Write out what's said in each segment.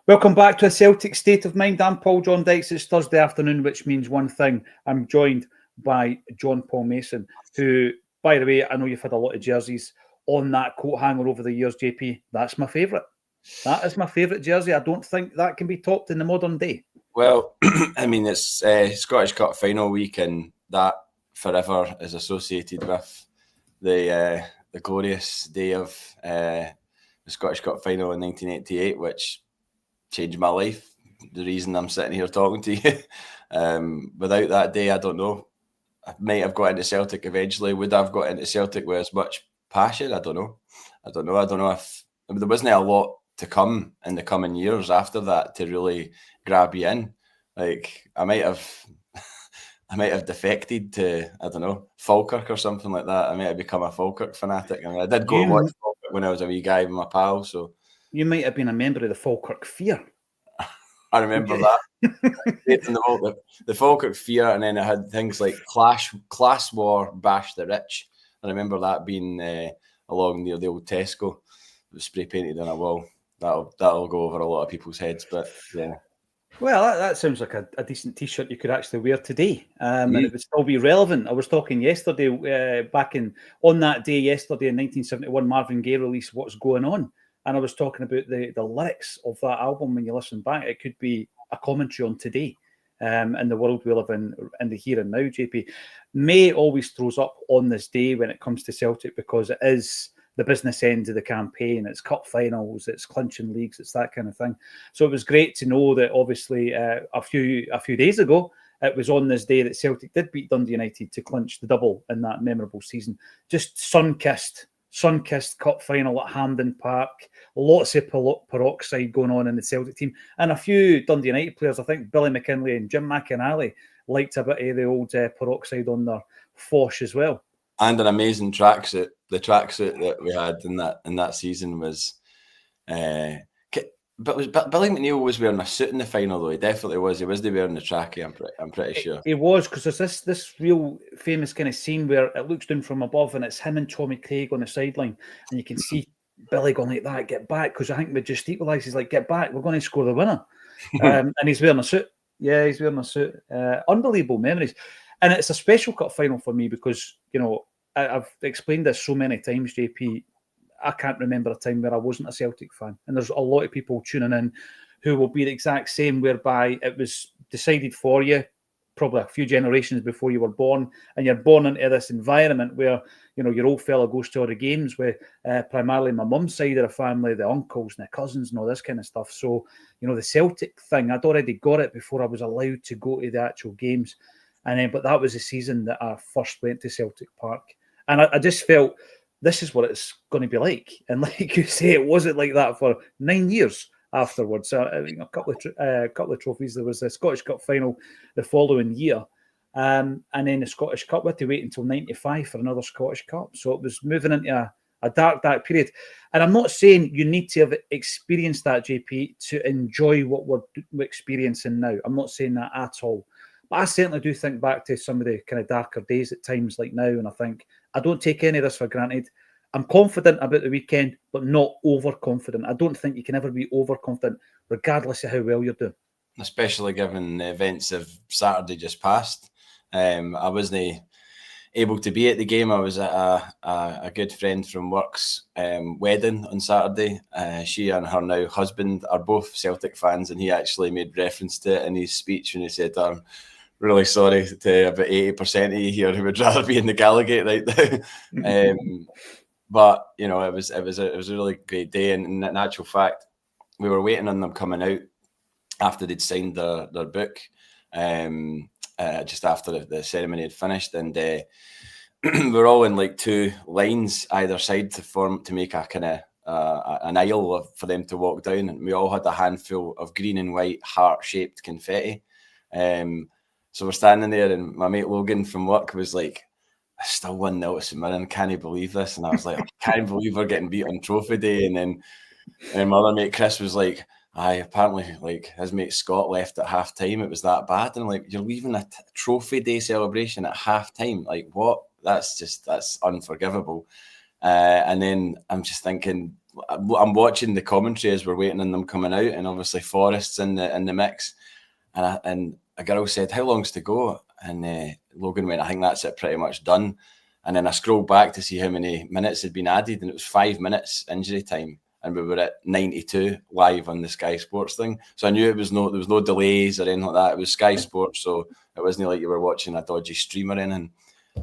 Welcome back to a Celtic State of Mind. I'm Paul John Dykes. It's Thursday afternoon, which means one thing. I'm joined by John Paul Mason, who, by the way, I know you've had a lot of jerseys on that coat hanger over the years, JP. That's my favourite. That is my favourite jersey. I don't think that can be topped in the modern day. Well, I mean, it's Scottish Cup final week, and that forever is associated with the glorious day of the Scottish Cup final in 1988, which changed my life. The reason I'm sitting here talking to you. Without that day, I don't know. I might have got into Celtic eventually. Would I have got into Celtic with as much passion? I don't know. I don't know if there wasn't a lot to come in the coming years after that to really grab you in. Like I might have defected to, I don't know, Falkirk or something like that. I might have become a Falkirk fanatic. I mean, I did go and watch Falkirk when I was a wee guy with my pal. So you might have been a member of the Falkirk Fear. I remember that. The Falkirk Fear, and then it had things like Class War, Bash the Rich. I remember that being along near the old Tesco. It was spray painted on a wall. That'll go over a lot of people's heads, but yeah. Well, that sounds like a decent T-shirt you could actually wear today, and it would still be relevant. I was talking yesterday, on that day yesterday in 1971, Marvin Gaye released "What's Going On," and I was talking about the lyrics of that album. When you listen back, it could be a commentary on today, and the world we live in the here and now. JP, May always throws up on this day when it comes to Celtic because it is the business end of the campaign. It's cup finals, it's clinching leagues, it's that kind of thing. So it was great to know that obviously a few days ago, it was on this day that Celtic did beat Dundee United to clinch the double in that memorable season. Just sun-kissed cup final at Hampden Park. Lots of peroxide going on in the Celtic team. And a few Dundee United players, I think Billy McKinlay and Jim McInally, liked a bit of the old peroxide on their fosh as well. And an amazing tracksuit. The tracksuit that we had in that season was, but Billy McNeil was wearing a suit in the final though. He definitely was. He wasn't wearing the trackie. I'm pretty sure he was, because there's this real famous kind of scene where it looks down from above and it's him and Tommy Craig on the sideline, and you can see Billy going like that, get back, because I think we just equalised. He's like, get back, we're going to score the winner, and he's wearing a suit. Yeah, he's wearing a suit. Unbelievable memories. And it's a special cup final for me because, you know, I've explained this so many times, JP. I can't remember a time where I wasn't a Celtic fan. And there's a lot of people tuning in who will be the exact same, whereby it was decided for you probably a few generations before you were born, and you're born into this environment where, you know, your old fella goes to all the games with primarily my mum's side of the family, the uncles and the cousins and all this kind of stuff. So, you know, the Celtic thing, I'd already got it before I was allowed to go to the actual games. And then, but that was the season that I first went to Celtic Park. And I just felt this is what it's going to be like. And like you say, it wasn't like that for 9 years afterwards. A couple of trophies. There was the Scottish Cup final the following year. And then the Scottish Cup, we had to wait until 95 for another Scottish Cup. So it was moving into a dark period. And I'm not saying you need to have experienced that, JP, to enjoy what we're experiencing now. I'm not saying that at all. But I certainly do think back to some of the kind of darker days at times like now, and I think I don't take any of this for granted. I'm confident about the weekend, but not overconfident. I don't think you can ever be overconfident, regardless of how well you're doing. Especially given the events of Saturday just passed. I wasn't able to be at the game. I was at a good friend from work's wedding on Saturday. She and her now husband are both Celtic fans, and he actually made reference to it in his speech when he said, I'm really sorry to about 80% of you here who would rather be in the Gallowgate right now. But you know, it was a really great day, and in actual fact, we were waiting on them coming out after they'd signed their book, just after the ceremony had finished, and we're all in like two lines either side to make a kind of an aisle for them to walk down, and we all had a handful of green and white heart-shaped confetti. So we're standing there, and my mate Logan from work was like, I still 1-0 to St Mirren, can you believe this? And I was like, I can't believe we're getting beat on trophy day. And then my other mate Chris was like, apparently like his mate Scott left at half time. It was that bad. And I'm like, you're leaving a trophy day celebration at half time? Like what? That's unforgivable. And then I'm just thinking, I'm watching the commentary as we're waiting on them coming out, and obviously Forrest's in the mix, and a girl said, "How long's to go?" And Logan went, "I think that's it, pretty much done." And then I scrolled back to see how many minutes had been added, and it was 5 minutes injury time, and we were at 92 live on the Sky Sports thing. So I knew there was no delays or anything like that. It was Sky Sports, so it wasn't like you were watching a dodgy stream or anything.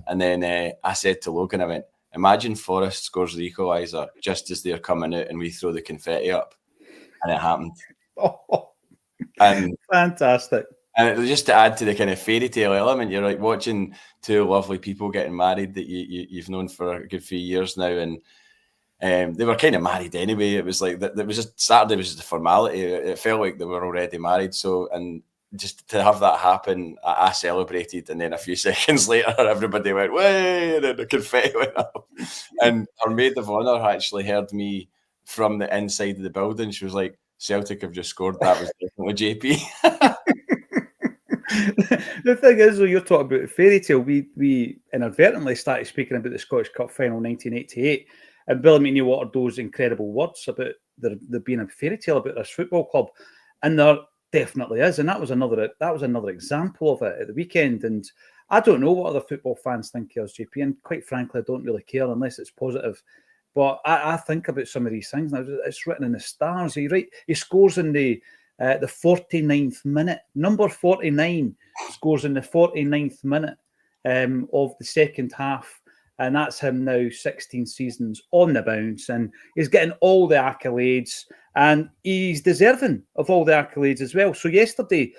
And then I said to Logan, I went, "Imagine Forrest scores the equaliser just as they're coming out and we throw the confetti up." And it happened. Oh, and fantastic. And just to add to the kind of fairy tale element, you're like watching two lovely people getting married that you've known for a good few years now. And they were kind of married anyway. It was like that was just Saturday was just a formality. It felt like they were already married. So, and just to have that happen, I celebrated, and then a few seconds later, everybody went, "Way!" and then the confetti went up. And our maid of honour actually heard me from the inside of the building. She was like, "Celtic have just scored. That was definitely JP." The thing is, though, you're talking about a fairy tale. We inadvertently started speaking about the Scottish Cup final 1988, and Billy McNeill uttered those incredible words about there being a fairy tale about this football club, and there definitely is. And that was another example of it at the weekend. And I don't know what other football fans think of us, JP, and quite frankly, I don't really care unless it's positive. But I think about some of these things now. It's written in the stars. He scores in the 49th minute. Number 49 scores in the 49th minute of the second half. And that's him now 16 seasons on the bounce. And he's getting all the accolades. And he's deserving of all the accolades as well. So yesterday,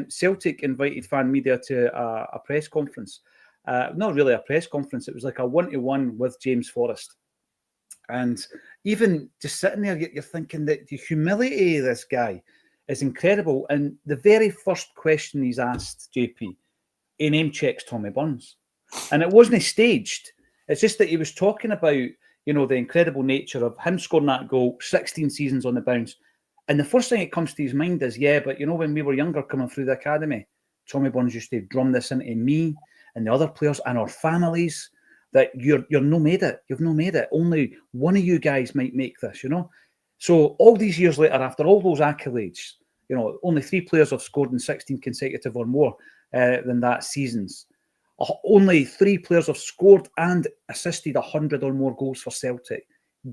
Celtic invited fan media to a press conference. Not really a press conference. It was like a one-to-one with James Forrest. And even just sitting there, you're thinking that the humility of this guy is incredible. And the very first question he's asked, JP, he name checks Tommy Burns. And it wasn't staged. It's just that he was talking about, the incredible nature of him scoring that goal, 16 seasons on the bounce. And the first thing that comes to his mind is, but when we were younger coming through the academy, Tommy Burns used to drum this into me and the other players and our families that you're no made it. You've no made it. Only one of you guys might make this, So all these years later, after all those accolades, only 3 players have scored in 16 consecutive or more than that seasons. Only 3 players have scored and assisted 100 or more goals for Celtic.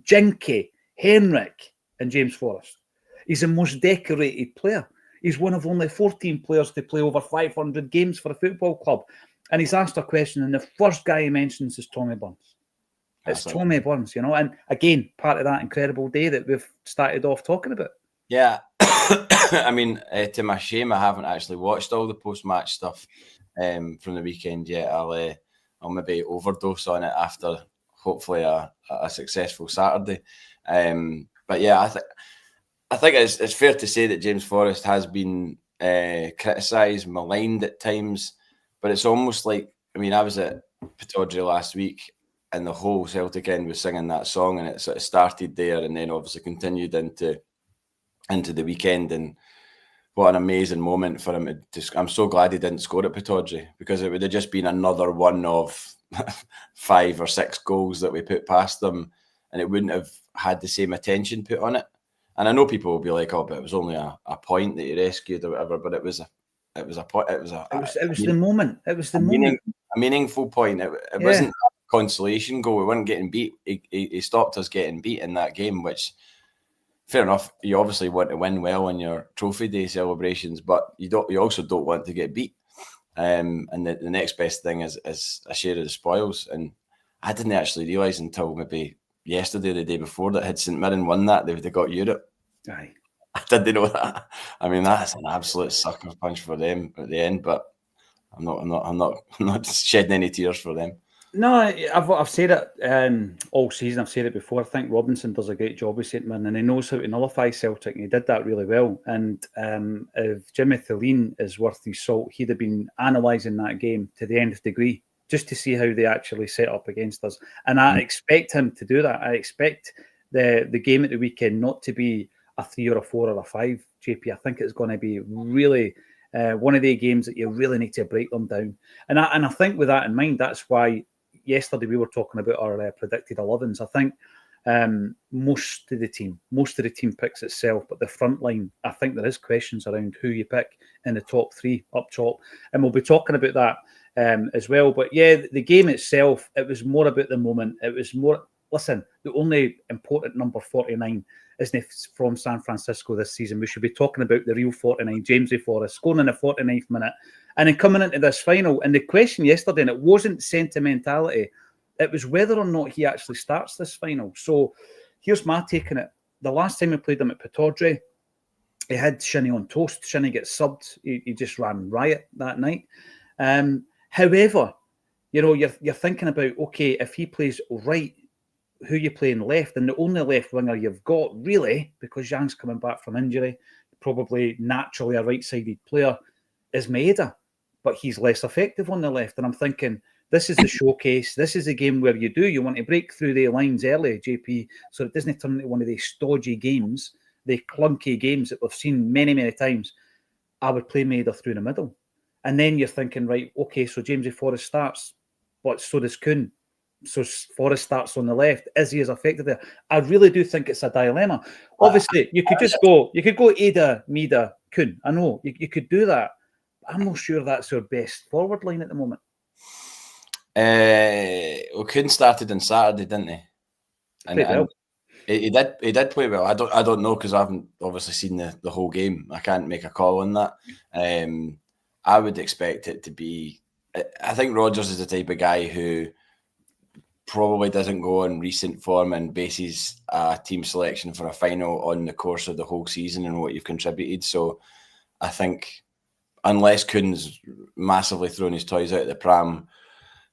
Jinky, Henrik, and James Forrest. He's the most decorated player. He's one of only 14 players to play over 500 games for a football club. And he's asked a question, and the first guy he mentions is Tommy Burns. It's Tommy Burns, and again, part of that incredible day that we've started off talking about. Yeah. I mean, to my shame, I haven't actually watched all the post-match stuff from the weekend yet. I'll maybe overdose on it after hopefully a successful Saturday. But yeah, I think it's fair to say that James Forrest has been criticised, maligned at times, but it's almost like, I was at Pittodrie last week and the whole Celtic end was singing that song, and it sort of started there and then obviously continued into the weekend. And what an amazing moment for him I'm so glad he didn't score at Pittodrie, because it would have just been another one of 5 or 6 goals that we put past them, and it wouldn't have had the same attention put on it. And I know people will be like, "Oh, but it was only a point that you rescued or whatever," but it was the moment. It was the moment. A meaningful point. It wasn't a consolation goal. We weren't getting beat. He stopped us getting beat in that game, which, fair enough, you obviously want to win well in your trophy day celebrations, but you also don't want to get beat. And the next best thing is a share of the spoils. And I didn't actually realise until maybe yesterday, the day before, that had St Mirren won that, they would have got Europe. Aye. I didn't know that. That's an absolute sucker punch for them at the end, but I'm not shedding any tears for them. No, I've said it all season. I've said it before. I think Robinson does a great job with St Mirren, and he knows how to nullify Celtic, and he did that really well. And if Jimmy Thelin is worth his salt, he'd have been analysing that game to the nth degree just to see how they actually set up against us. And I expect him to do that. I expect the game at the weekend not to be a 3 or a 4 or a 5, JP. I think it's going to be really one of the games that you really need to break them down. And I think with that in mind, that's why yesterday we were talking about our predicted 11s. I think Most of the team picks itself, but the front line, I think there is questions around who you pick in the top three up top, and we'll be talking about that as well. But yeah, the game itself, it was more about the moment. It was more, listen, the only important number 49 isn't from San Francisco this season. We should be talking about the real 49, James Forrest, scoring in the 49th minute and then coming into this final. And the question yesterday, and it wasn't sentimentality, it was whether or not he actually starts this final. So here's my take on it. The last time we played him at Pittodrie, he had Shinnie on toast. Shinnie gets subbed. He just ran riot that night. However, you know, you're thinking about, okay, if he plays right, who you playing left? And the only left winger you've got, really, because Yang's coming back from injury, probably naturally a right-sided player, is Maeda. But he's less effective on the left. And I'm thinking, this is the showcase. This is the game where you want to break through the lines early, JP, so it doesn't turn into one of these stodgy games, the clunky games that we've seen many, many times. I would play Maeda through the middle. And then you're thinking, right, okay, so Jamesy Forrest starts, but so does Kuhn. So Forrest starts on the left. Is he as effective there? I really do think it's a dilemma. Obviously, you could go Ada, Maeda, Kuhn. I know, you could do that. I'm not sure that's our best forward line at the moment. Well, Kuhn started on Saturday, didn't he? And he did play well. I don't know, because I haven't obviously seen the whole game. I can't make a call on that. I would expect it to be. I think Rodgers is the type of guy who probably doesn't go on recent form and bases a team selection for a final on the course of the whole season and what you've contributed. So I think unless Kuhn's massively thrown his toys out of the pram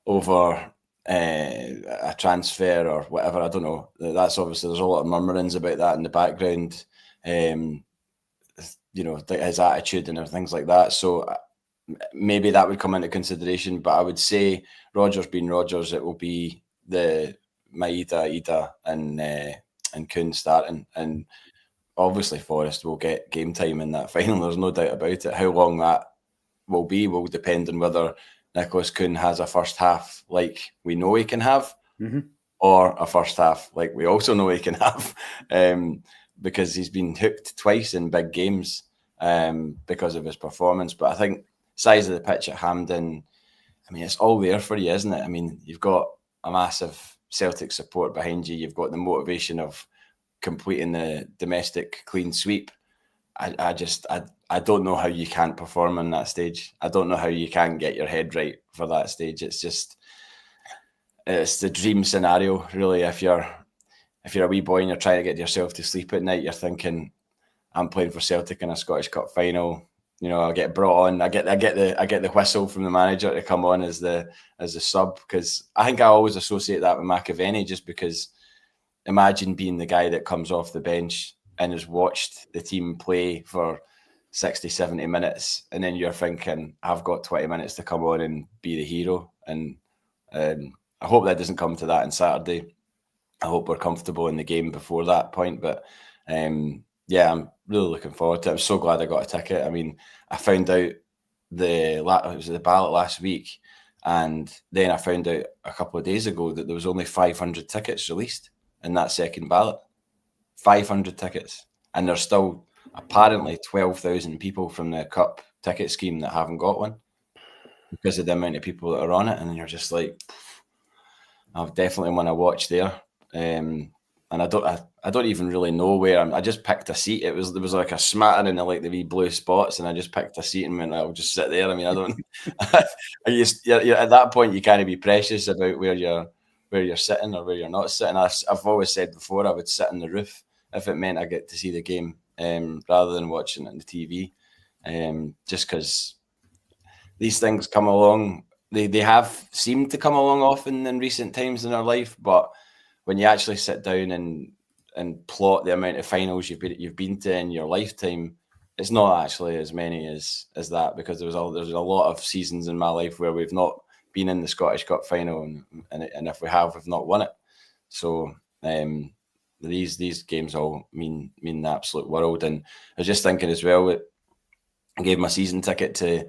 over a transfer or whatever, I don't know. That's obviously, there's a lot of murmurings about that in the background. You know, his attitude and things like that. So maybe that would come into consideration. But I would say Rodgers being Rodgers, it will be the Maeda, Ida, and Kuhn starting, and obviously Forrest will get game time in that final. There's no doubt about it. How long that will be will depend on whether Nicholas Kuhn has a first half like we know he can have, or a first half like we also know he can have, because he's been hooked twice in big games because of his performance. But I think size of the pitch at Hampden, I mean, it's all there for you, isn't it? I mean, you've got a massive Celtic support behind you. You've got the motivation of completing the domestic clean sweep. I don't know how you can't perform on that stage. I don't know how you can get your head right for that stage. It's the dream scenario, really. If you're a wee boy and you're trying to get yourself to sleep at night, you're thinking, I'm playing for Celtic in a Scottish Cup final. You know, I get brought on. I get the whistle from the manager to come on as the sub, because I think I always associate that with McAvenny, just because imagine being the guy that comes off the bench and has watched the team play for 60, 70 minutes, and then you're thinking, I've got 20 minutes to come on and be the hero. And I hope that doesn't come to that on Saturday. I hope we're comfortable in the game before that point. But yeah, I'm really looking forward to it. I'm so glad I got a ticket. I mean, I found out it was the ballot last week, and then I found out a couple of days ago that there was only 500 tickets released in that second ballot. 500 tickets. And there's still apparently 12,000 people from the Cup ticket scheme that haven't got one because of the amount of people that are on it. And you're just like, I've definitely want to watch there. And I don't even really know where I just picked a seat. There was like a smattering of like the wee blue spots, and I just picked a seat and went, I'll just sit there. I mean, I don't. you're at that point, you can't be precious about where you're sitting or where you're not sitting. I've always said before, I would sit on the roof if it meant I get to see the game rather than watching it on the TV. Just because these things come along, they have seemed to come along often in recent times in our life, but when you actually sit down and plot the amount of finals you've been to in your lifetime, it's not actually as many as that, because there's a lot of seasons in my life where we've not been in the Scottish Cup final, and if we have, we've not won it. So these games all mean the absolute world. And I was just thinking as well, I gave my season ticket to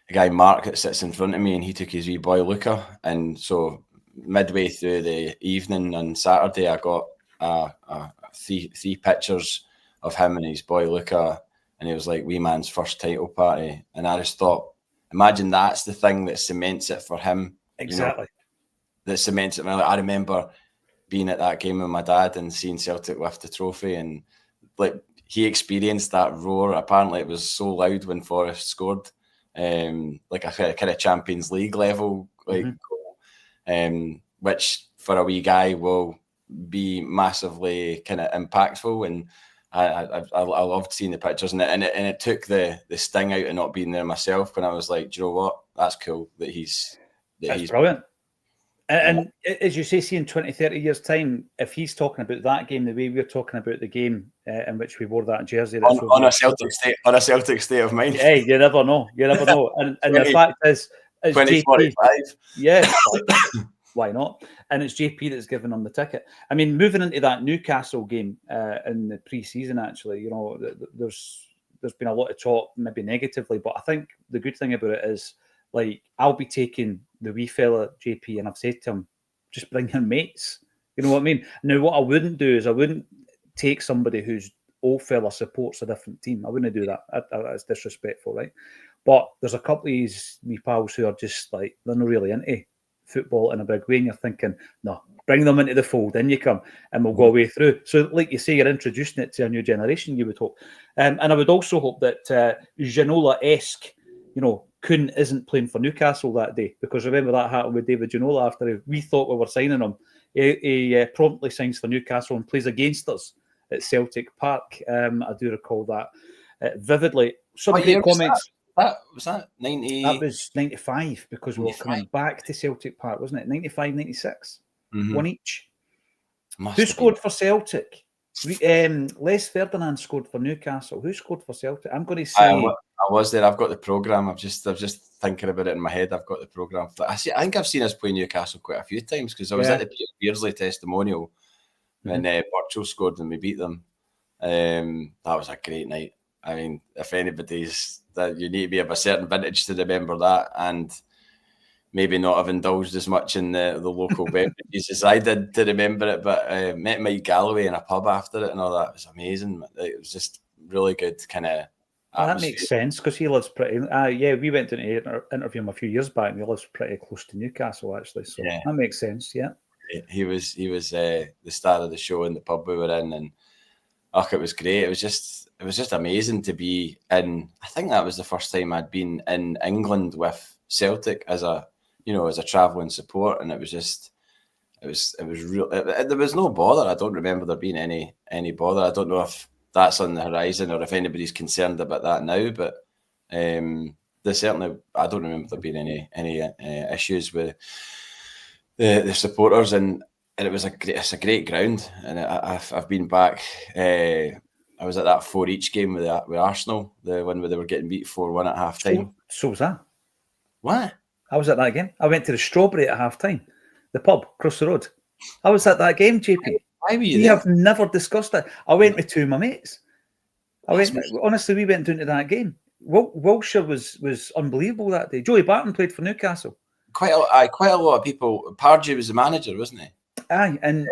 a guy, Mark, that sits in front of me, and he took his wee boy Luca, and so midway through the evening on Saturday, I got three pictures of him and his boy Luca, and it was like wee man's first title party. And I just thought, imagine that's the thing that cements it for him. Exactly. That cements it. I remember being at that game with my dad and seeing Celtic lift the trophy, and like he experienced that roar. Apparently, it was so loud when Forrest scored, like a kind of Champions League level, like goal, which for a wee guy will be massively kind of impactful. And I loved seeing the pictures, and it took the sting out of not being there myself. When I was like, do you know what? That's cool that he's brilliant. And as you say, see in 20, 30 years' time, if he's talking about that game the way we're talking about the game in which we wore that jersey, on a Celtic state of mind. Hey, you never know. You never know. And the fact is, it's 2045. Yeah, why not? And it's JP that's given him the ticket. I mean, moving into that Newcastle game in the pre-season, actually, you know, there's been a lot of talk, maybe negatively, but I think the good thing about it is, like, I'll be taking the wee fella, JP, and I've said to him, just bring your mates. You know what I mean? Now, what I wouldn't do is I wouldn't take somebody whose old fella supports a different team. I wouldn't do that. That's disrespectful, right? But there's a couple of these wee pals who are just like, they're not really into football in a big way, and you're thinking, no, bring them into the fold, in you come, and we'll go away through. So, like you say, you're introducing it to a new generation, you would hope. And I would also hope that Ginola-esque, you know, Kuhn isn't playing for Newcastle that day, because remember that happened with David Ginola after we thought we were signing him. He promptly signs for Newcastle and plays against us at Celtic Park. I do recall that vividly. Some great comments. Was that 90? That was 95, because we were coming back to Celtic Park, wasn't it? 95, 96. One each. Who scored for Celtic? Les Ferdinand scored for Newcastle. Who scored for Celtic? I'm going to say... I was there. I've got the programme. I was just thinking about it in my head. I've got the programme. I think I've seen us play Newcastle quite a few times, because I was at the Peter Beardsley testimonial when Birchall scored and we beat them. That was a great night. I mean, if anybody's... that you need to be of a certain vintage to remember that, and maybe not have indulged as much in the local beverages as I did to remember it. But met Mike Galloway in a pub after it and all that. It was amazing. It was just really good kind of... that makes sense, because he lives pretty... we went to interview him a few years back, and he lives pretty close to Newcastle, actually. So that makes sense, yeah. He was the star of the show in the pub we were in, and it was great. It was just amazing to be in. I think that was the first time I'd been in England with Celtic as a travelling support, and it was real. There was no bother. I don't remember there being any bother. I don't know if that's on the horizon or if anybody's concerned about that now, but there's certainly, I don't remember there being any issues with the supporters, and it was it's a great ground, and I've been back. I was at that 4-each game with Arsenal, the one where they were getting beat 4-1 at half time. So was that. What? I was at that game. I went to the Strawberry at half time, the pub across the road. I was at that game, JP. Why were you We there? have never discussed it. I went with two of my mates. Honestly, we went down to that game. Wilshire was unbelievable that day. Joey Barton played for Newcastle. Quite a lot of people. Pardew was the manager, wasn't he? Aye, and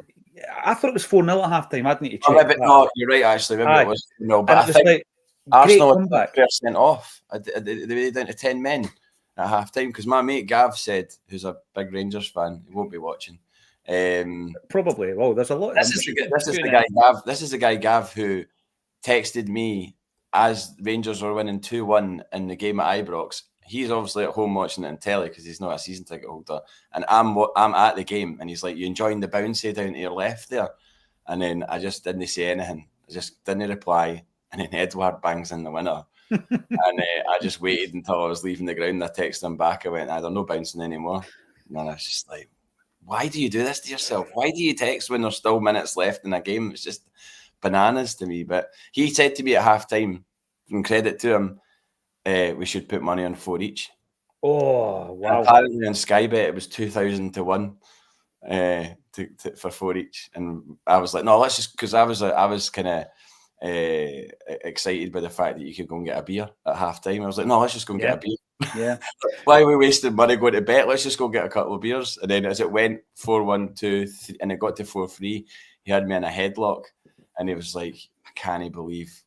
I thought it was 4-0 at half time. I'd need to check. No, you're right, actually. Maybe it was 4-0, but I think Arsenal had sent off. They were down to 10 men at half time, because my mate Gav said, who's a big Rangers fan, he won't be watching. Probably. Well, there's a lot. This is the guy Gav who texted me as Rangers were winning 2-1 in the game at Ibrox. He's obviously at home watching it on telly because he's not a season ticket holder, and I'm at the game, and he's like, "You enjoying the bouncy down to your left there?" And then I just didn't say anything. I just didn't reply, and then Edward bangs in the winner, and I just waited until I was leaving the ground. I texted him back. I went, "I'm not bouncing anymore," and I was just like, "Why do you do this to yourself? Why do you text when there's still minutes left in a game?" It's just bananas to me. But he said to me at half time, and credit to him, we should put money on 4-each. Oh, wow. And apparently on Sky Bet it was 2,000 to 1 for 4-each. And I was like, no, let's just, because I was kind of excited by the fact that you could go and get a beer at half time. I was like, no, let's just go and get a beer. Yeah. Why are we wasting money going to bet? Let's just go get a couple of beers. And then as it went 4-1, 2, 3, and it got to 4-3, he had me in a headlock, and he was like, I can't believe,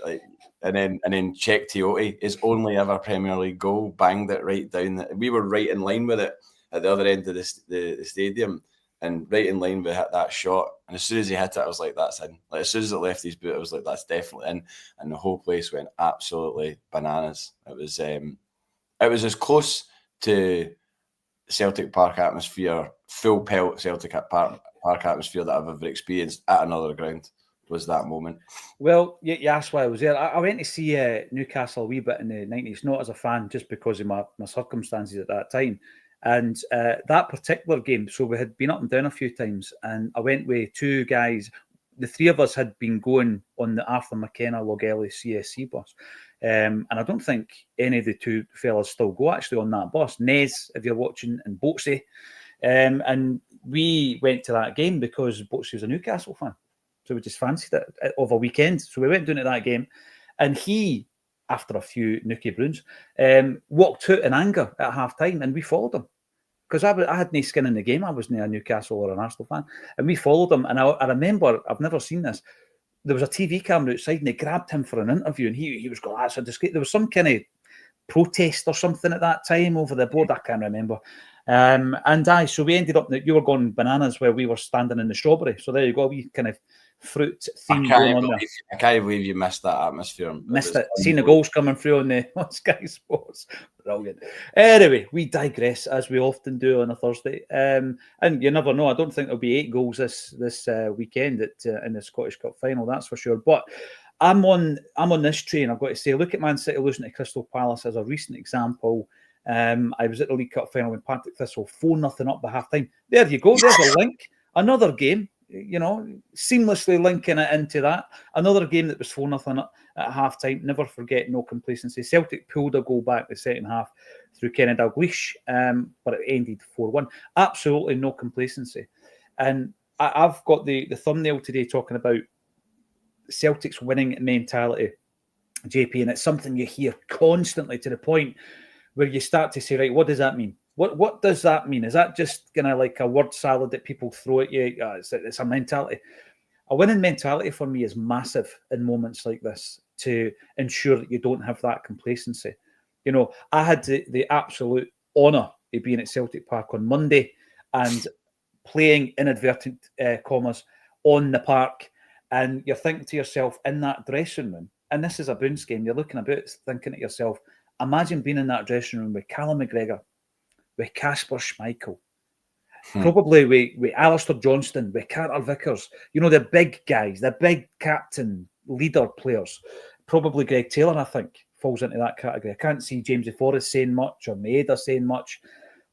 like, and then Czech Tiote, his only ever Premier League goal, banged it right down. We were right in line with it at the other end of the stadium, and right in line with that shot. And as soon as he hit it, I was like, that's in. Like, as soon as it left his boot, I was like, that's definitely in. And the whole place went absolutely bananas. It was as close to Celtic Park atmosphere, full pelt Celtic Park atmosphere that I've ever experienced at another ground. Was that moment. Well, you asked why I was there. I went to see Newcastle a wee bit in the 90s, not as a fan, just because of my circumstances at that time. And that particular game, so we had been up and down a few times, and I went with two guys. The three of us had been going on the Arthur McKenna Logelli CSC bus. And I don't think any of the two fellas still go actually on that bus. Nez, if you're watching, and Boatsy. And we went to that game because Boatsy was a Newcastle fan. So we just fancied it of a weekend. So we went down to that game. And he, after a few nookie bruins, walked out in anger at half-time, and we followed him. Because I had no skin in the game. I wasn't a Newcastle or an Arsenal fan. And we followed him. And I remember, I've never seen this, there was a TV camera outside, and they grabbed him for an interview, and he was going, that's a disgrace. There was some kind of protest or something at that time over the board. I can't remember. So we ended up, you were going bananas while we were standing in the strawberry. So there you go, we kind of fruit theme going on there. I can't believe you missed that atmosphere. Missed it. Seen the goals coming through on Sky Sports. Brilliant. Anyway, we digress, as we often do on a Thursday. And you never know. I don't think there'll be 8 goals this weekend in the Scottish Cup final, that's for sure. But I'm on this train, I've got to say. Look at Man City losing to Crystal Palace as a recent example. I was at the League Cup final when Partick Thistle 4-0 up by half-time. There you go. There's a link. Another game, seamlessly linking it into that. Another game that was 4-0 at half-time. Never forget, no complacency. Celtic pulled a goal back the second half through Kenny Dalglish, but it ended 4-1. Absolutely no complacency. And I've got the thumbnail today talking about Celtic's winning mentality, JP, and it's something you hear constantly to the point where you start to say, right, what does that mean? What does that mean? Is that just kind of like a word salad that people throw at you? It's a mentality. A winning mentality for me is massive in moments like this to ensure that you don't have that complacency. I had the absolute honour of being at Celtic Park on Monday and playing inadvertent commas on the park. And you're thinking to yourself in that dressing room, and this is a Boons game, you're looking about thinking to yourself, imagine being in that dressing room with Callum McGregor, with Kasper Schmeichel, probably with Alistair Johnston, with Carter Vickers, the big guys, the big captain, leader players. Probably Greg Taylor, I think, falls into that category. I can't see James Forrest saying much, or Maeda saying much,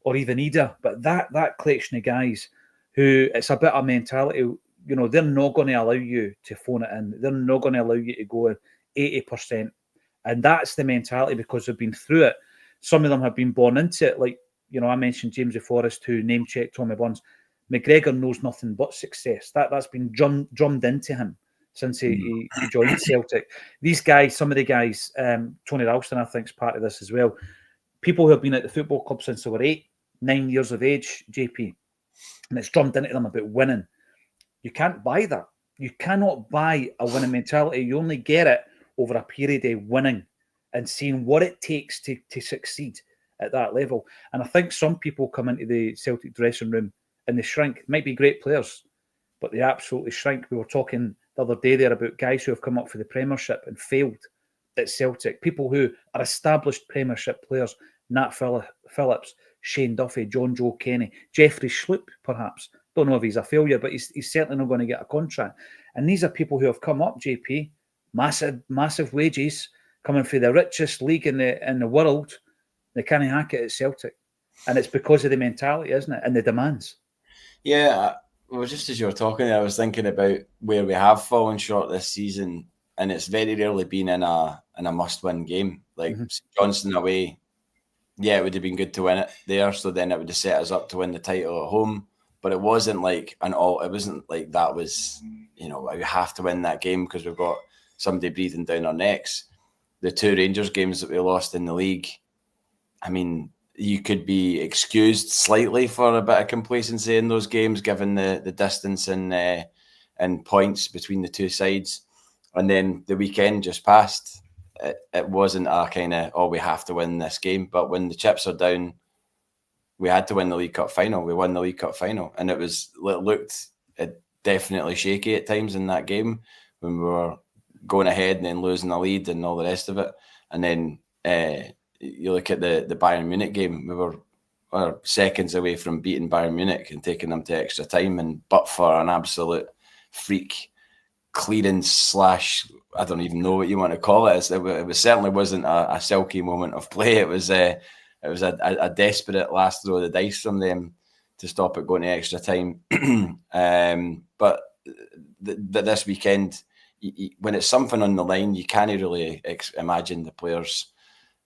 or even Ida, but that collection of guys who, it's a bit of mentality, they're not going to allow you to phone it in. They're not going to allow you to go 80%. And that's the mentality because they've been through it. Some of them have been born into it. Like, I mentioned James Forrest, who name-checked Tommy Burns. McGregor knows nothing but success. That's been drummed into him since he joined Celtic. These guys, some of the guys, Tony Ralston, I think, is part of this as well. People who have been at the football club since they were 8, 9 years of age, JP, and it's drummed into them about winning. You can't buy that. You cannot buy a winning mentality. You only get it over a period of winning and seeing what it takes to succeed at that level. And I think some people come into the Celtic dressing room and they shrink. It might be great players, but they absolutely shrink. We were talking the other day there about guys who have come up for the Premiership and failed at Celtic. People who are established Premiership players, Nat Phillips, Shane Duffy, John Joe Kenny, Jeffrey Schlupp, perhaps. Don't know if he's a failure, but he's certainly not going to get a contract. And these are people who have come up, JP, massive wages, coming from the richest league in the world. They can't hack it at Celtic. And it's because of the mentality, isn't it? And the demands. Yeah, well, just as you were talking, I was thinking about where we have fallen short this season, and it's very rarely been in a must-win game. Like Johnson away, yeah, it would have been good to win it there, so then it would have set us up to win the title at home. But it wasn't like it wasn't like that was, we have to win that game because we've got somebody breathing down our necks. The 2 Rangers games that we lost in the league, I mean, you could be excused slightly for a bit of complacency in those games, given the distance and in points between the two sides. And then the weekend just passed. It wasn't a kind of, oh, we have to win this game. But when the chips are down, we had to win the League Cup final. We won the League Cup final. And it looked definitely shaky at times in that game when we were going ahead and then losing the lead and all the rest of it. And then you look at the Bayern Munich game, we were seconds away from beating Bayern Munich and taking them to extra time, but for an absolute freak clearance / I don't even know what you want to call it. It certainly wasn't a silky moment of play. It was a desperate last throw of the dice from them to stop it going to extra time. But this weekend, when it's something on the line, you can't really imagine the players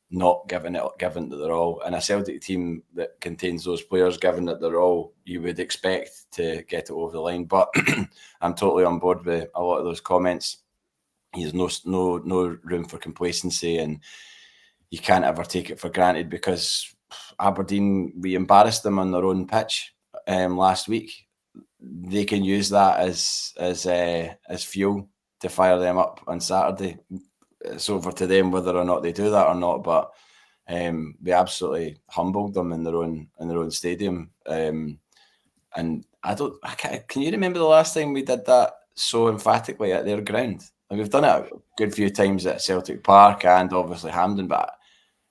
not giving to their all. And a Celtic team that contains those players giving it their all, you would expect to get it over the line. But I'm totally on board with a lot of those comments. There's no room for complacency, and you can't ever take it for granted, because Aberdeen, we embarrassed them on their own pitch last week. They can use that as fuel to fire them up on Saturday. It's over to them whether or not they do that or not, but we absolutely humbled them in their own stadium. And can you remember the last time we did that so emphatically at their ground? Like, we've done it a good few times at Celtic Park and obviously Hampden, but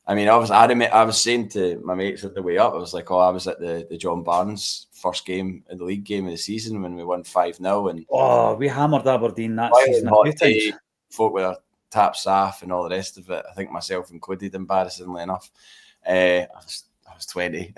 I mean, I was saying to my mates on the way up, I was like, I was at the John Barnes first game in the league game of the season when we won 5-0, and we hammered Aberdeen that season a few times. Folk with their taps off and all the rest of it. I think myself included, embarrassingly enough. I was 20,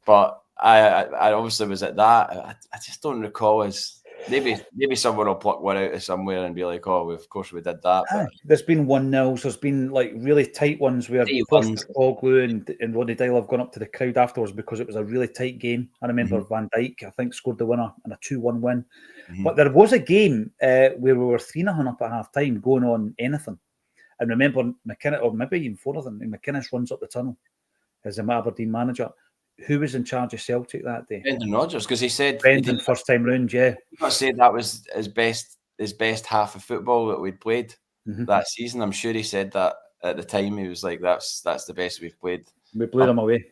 but I obviously was at that. I just don't recall as. Maybe someone will pluck one out of somewhere and be like, "Oh, of course we did that." But there's been 1-0. There's been like really tight ones where Postecoglou and Roddy Dyle have gone up to the crowd afterwards because it was a really tight game. I remember Van Dijk, I think, scored the winner in a 2-1 win. But there was a game where we were 3-0 up at half time, going on anything. And remember, McInnes, or maybe even 4 and McInnes runs up the tunnel as the Aberdeen manager. Who was in charge of Celtic that day? Brendan Rodgers, because he said Brendan first time round, yeah. I said that was his best half of football that we'd played that season. I'm sure he said that at the time. He was like, "That's the best we've played." We blew them away.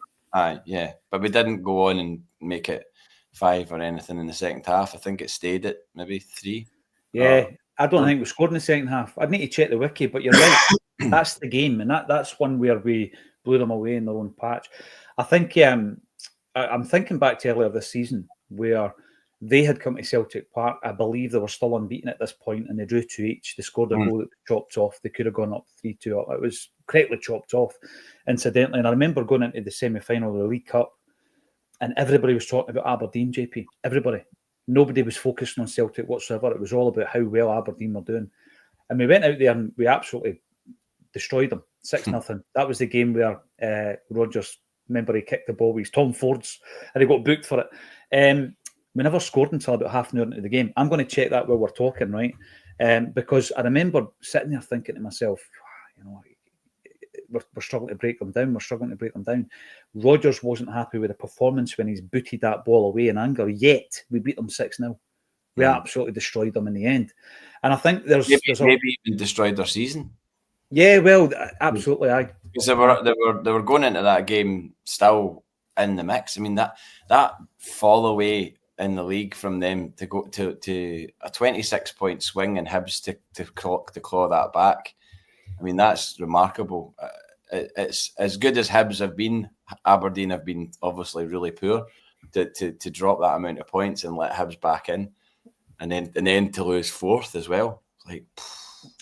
Yeah, but we didn't go on and make it 5 or anything in the second half. I think it stayed at maybe 3. Yeah, I don't think we scored in the second half. I'd need to check the wiki, but you're right. That's the game, and that's one where we blew them away in their own patch. I think I'm thinking back to earlier this season where they had come to Celtic Park. I believe they were still unbeaten at this point, and they drew 2 each. They scored a goal that was chopped off. They could have gone up 3-2. It was correctly chopped off, incidentally. And I remember going into the semi-final of the League Cup, and everybody was talking about Aberdeen, JP. Everybody. Nobody was focusing on Celtic whatsoever. It was all about how well Aberdeen were doing. And we went out there and we absolutely destroyed them, 6-0. That was the game where Rodgers, remember, he kicked the ball with his Tom Fords and he got booked for it. We never scored until about half an hour into the game. I'm going to check that while we're talking, right? Because I remember sitting there thinking to myself, we're struggling to break them down. We're struggling to break them down. Rodgers wasn't happy with the performance when he's booted that ball away in anger, yet we beat them 6-0. We absolutely destroyed them in the end. And I think maybe even destroyed their season. Yeah, well, absolutely, because they were going into that game still in the mix. I mean, that fall away in the league from them to go to a 26-point swing and Hibs to claw that back. I mean, that's remarkable. It's as good as Hibs have been. Aberdeen have been obviously really poor to drop that amount of points and let Hibs back in, and then to lose 4th as well. Like,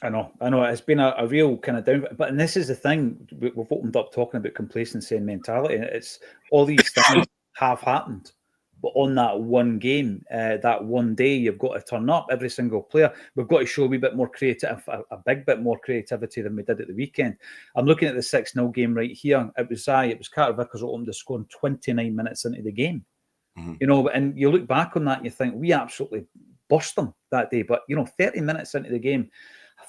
I know. It's been a real kind of down. But and this is the thing, we've opened up talking about complacency and mentality. It's all these things have happened, but on that one game, that one day, you've got to turn up. Every single player, we've got to show a wee bit more creative, a big bit more creativity than we did at the weekend. I'm looking at the 6-0 game right here. It was Carter Vickers who opened the score 29 minutes into the game. And you look back on that and you think we absolutely burst them that day. But 30 minutes into the game,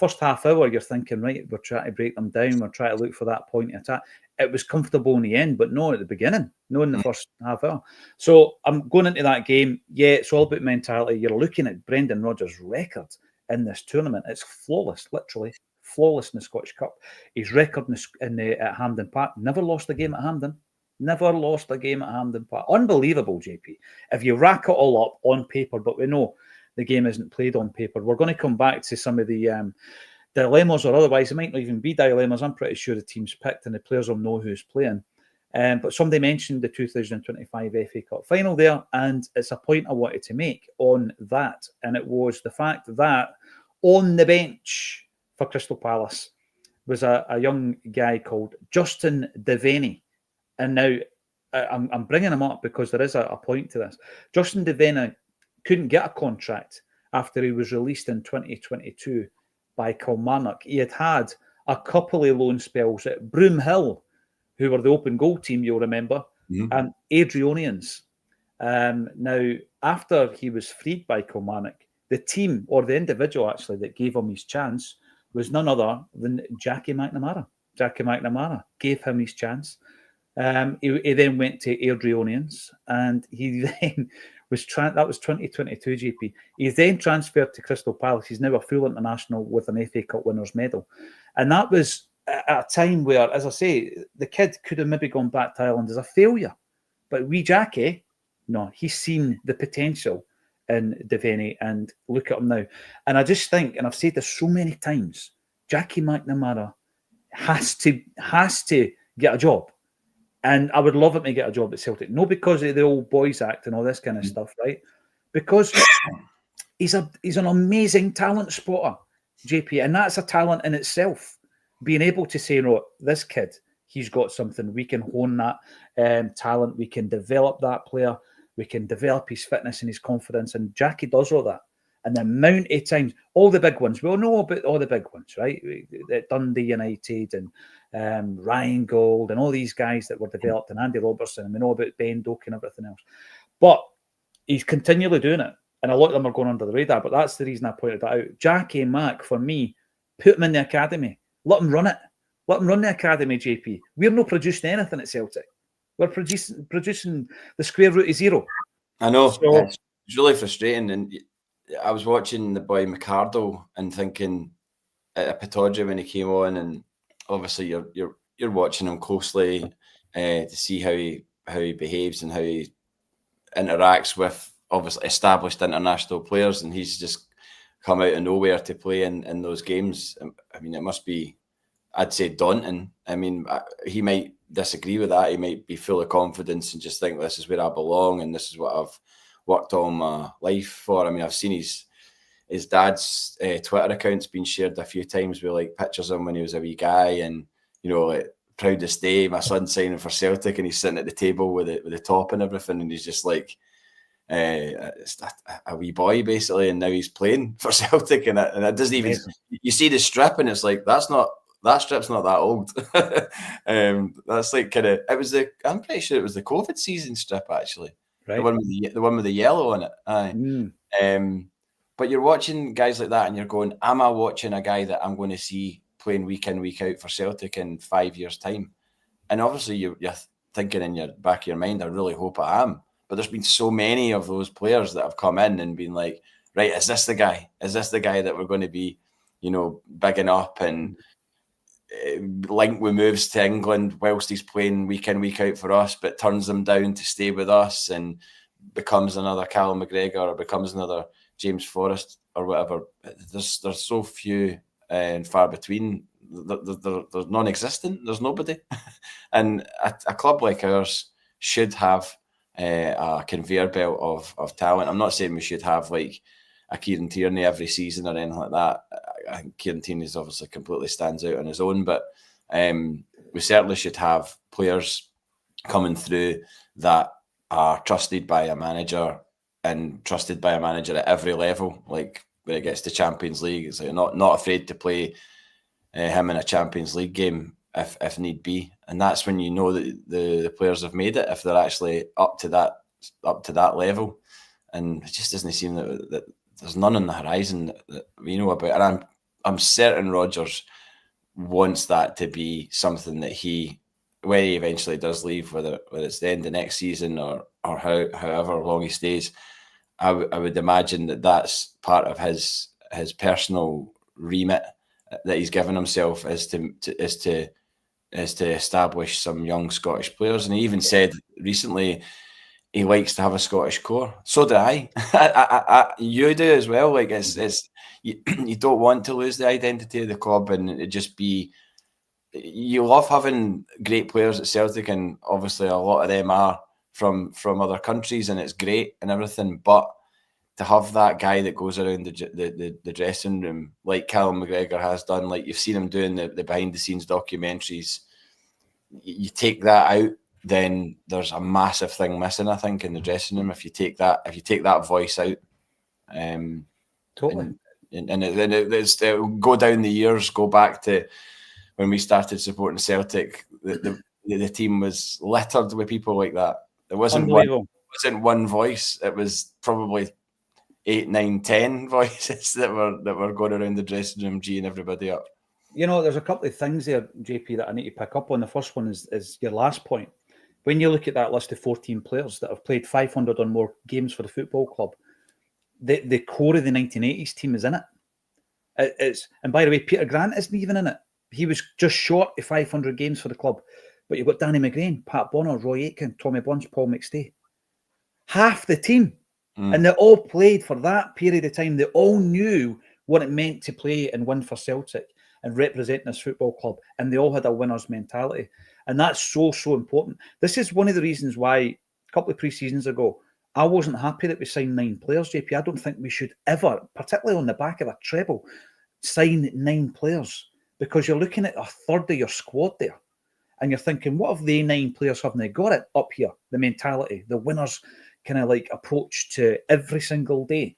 first half hour, you're thinking, right, we're trying to break them down. We're trying to look for that point of attack. It was comfortable in the end, but no at the beginning, no in the first half hour. So I'm going into that game. Yeah, it's all about mentality. You're looking at Brendan Rodgers' record in this tournament. It's flawless, literally flawless in the Scottish Cup. His record at Hampden Park, never lost a game at Hampden. Never lost a game at Hampden Park. Unbelievable, JP. If you rack it all up on paper, but we know the game isn't played on paper. We're going to come back to some of the dilemmas, or otherwise it might not even be dilemmas. I'm pretty sure the team's picked and the players will know who's playing. But somebody mentioned the 2025 FA Cup final there, and it's a point I wanted to make on that. And it was the fact that on the bench for Crystal Palace was a young guy called Justin Devaney. And now I'm bringing him up because there is a point to this. Justin Devaney couldn't get a contract after he was released in 2022 by Kilmarnock. He had a couple of loan spells at Broomhill, who were the open goal team, you'll remember, and Adrionians. Now, after he was freed by Kilmarnock, the team, or the individual actually, that gave him his chance was none other than Jackie McNamara. Jackie McNamara gave him his chance. He then went to Adrionians, and he then was that was 2022 GP. He then transferred to Crystal Palace. He's now a full international with an FA Cup winners medal, and that was at a time where, as I say, the kid could have maybe gone back to Ireland as a failure, but wee Jackie, no, he's seen the potential in Devaney, and look at him now. And I just think, and I've said this so many times, Jackie McNamara has to get a job. And I would love him to get a job at Celtic. Not because of the old boys act and all this kind of stuff, right? Because he's an amazing talent spotter, JP. And that's a talent in itself. Being able to say, no, this kid, he's got something. We can hone that talent. We can develop that player. We can develop his fitness and his confidence. And Jackie does all that. And the amount of times, all the big ones, we all know about all the big ones, right? Dundee United and Ryan Gold and all these guys that were developed, and Andy Robertson, and we know about Ben Doak and everything else. But he's continually doing it. And a lot of them are going under the radar, but that's the reason I pointed that out. Jackie Mac, for me, put him in the academy. Let him run it. Let him run the academy, JP. We're not producing anything at Celtic. We're producing the square root of zero. I know. So, it's really frustrating. And I was watching the boy McCardle and thinking at Pittodrie when he came on, and obviously you're watching him closely to see how he behaves and how he interacts with obviously established international players, and he's just come out of nowhere to play in those games. I mean, it must be, I'd say, daunting. I mean, he might disagree with that. He might be full of confidence and just think this is where I belong and this is what I've worked all my life for. I mean, I've seen his dad's Twitter account's been shared a few times with like pictures of him when he was a wee guy, and you know, like proudest day, my son's signing for Celtic, and he's sitting at the table with the top and everything, and he's just like a wee boy basically, and now he's playing for Celtic, and it doesn't even. You see the strip, and it's like that strip's not that old. That's like kind of. I'm pretty sure it was the COVID season strip actually. Right. The one with the yellow on it. Aye. But you're watching guys like that, and you're going, "Am I watching a guy that I'm going to see playing week in, week out for Celtic in 5 years' time?" And obviously, you're thinking in your back of your mind, "I really hope I am." But there's been so many of those players that have come in and been like, "Right, is this the guy? Is this the guy that we're going to be, you know, bigging up and linked with moves to England whilst he's playing week in, week out for us, but turns them down to stay with us and becomes another Callum McGregor or becomes another James Forrest or whatever." There's so few and far between. They're non-existent. There's nobody. And a club like ours should have a conveyor belt of talent. I'm not saying we should have like a Kieran Tierney every season or anything like that. I think Kieran Tierney obviously completely stands out on his own, but we certainly should have players coming through that are trusted by a manager and trusted by a manager at every level. Like when it gets to Champions League, it's like not afraid to play him in a Champions League game if need be. And that's when you know that the players have made it, if they're actually up to that level. And it just doesn't seem that there's none on the horizon that we know about. And I'm certain Rodgers wants that to be something that when he eventually does leave, whether it's the end of next season or however long he stays, I would imagine that that's part of his personal remit that he's given himself is to establish some young Scottish players. And he even said recently he likes to have a Scottish core. So do I. You do as well. Like it's you don't want to lose the identity of the club, and it just be. You love having great players at Celtic, and obviously a lot of them are from other countries, and it's great and everything. But to have that guy that goes around the dressing room like Callum McGregor has done, like you've seen him doing the behind the scenes documentaries, you take that out, then there's a massive thing missing, I think, in the dressing room. If you take that voice out, totally, and it'll go down the years, go back to when we started supporting Celtic, the team was littered with people like that. There wasn't one voice. It was probably 8, 9, 10 voices that were going around the dressing room, geeing everybody up. You know, there's a couple of things there, JP, that I need to pick up on. The first one is your last point. When you look at that list of 14 players that have played 500 or more games for the football club, the core of the 1980s team is in it. And by the way, Peter Grant isn't even in it. He was just short of 500 games for the club. But you've got Danny McGrain, Pat Bonner, Roy Aitken, Tommy Bunce, Paul McStay. Half the team. And they all played for that period of time. They all knew what it meant to play and win for Celtic and representing this football club. And they all had a winner's mentality. And that's so, so important. This is one of the reasons why a couple of pre-seasons ago, I wasn't happy that we signed 9 players, JP. I don't think we should ever, particularly on the back of a treble, sign 9 players. Because you're looking at a third of your squad there. And you're thinking, what if they 9 players haven't they got it up here? The mentality, the winner's kind of like approach to every single day.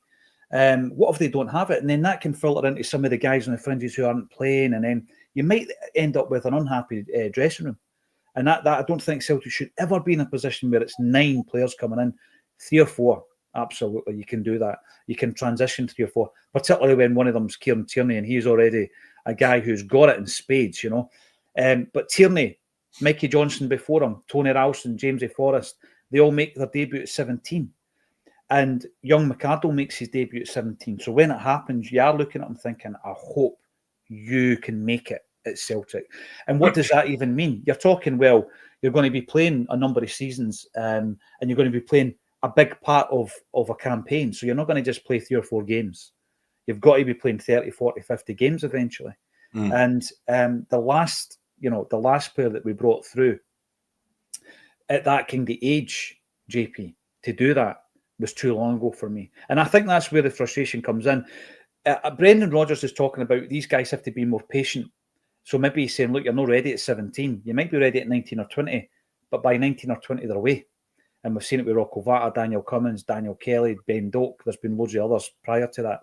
What if they don't have it? And then that can filter into some of the guys on the fringes who aren't playing. And then you might end up with an unhappy dressing room. And that I don't think Celtic should ever be in a position where it's 9 players coming in. 3 or 4, absolutely, you can do that. You can transition 3 or 4, particularly when one of them's Kieran Tierney, and he's already a guy who's got it in spades, you know. But Tierney, Mikey Johnson before him, Tony Ralston, James Forrest, they all make their debut at 17. And young McArdle makes his debut at 17. So when it happens, you are looking at him thinking, I hope you can make it at Celtic. And what does that even mean? You're talking, well, you're going to be playing a number of seasons and you're going to be playing a big part of a campaign. So you're not going to just play 3 or 4 games. You've got to be playing 30, 40, 50 games eventually. And the last player that we brought through at that kind of age, JP, to do that was too long ago for me. And I think that's where the frustration comes in. Brendan Rodgers is talking about these guys have to be more patient. So maybe he's saying, look, you're not ready at 17. You might be ready at 19 or 20, but by 19 or 20, they're away. And we've seen it with Rocco Vata, Daniel Cummins, Daniel Kelly, Ben Doak. There's been loads of others prior to that.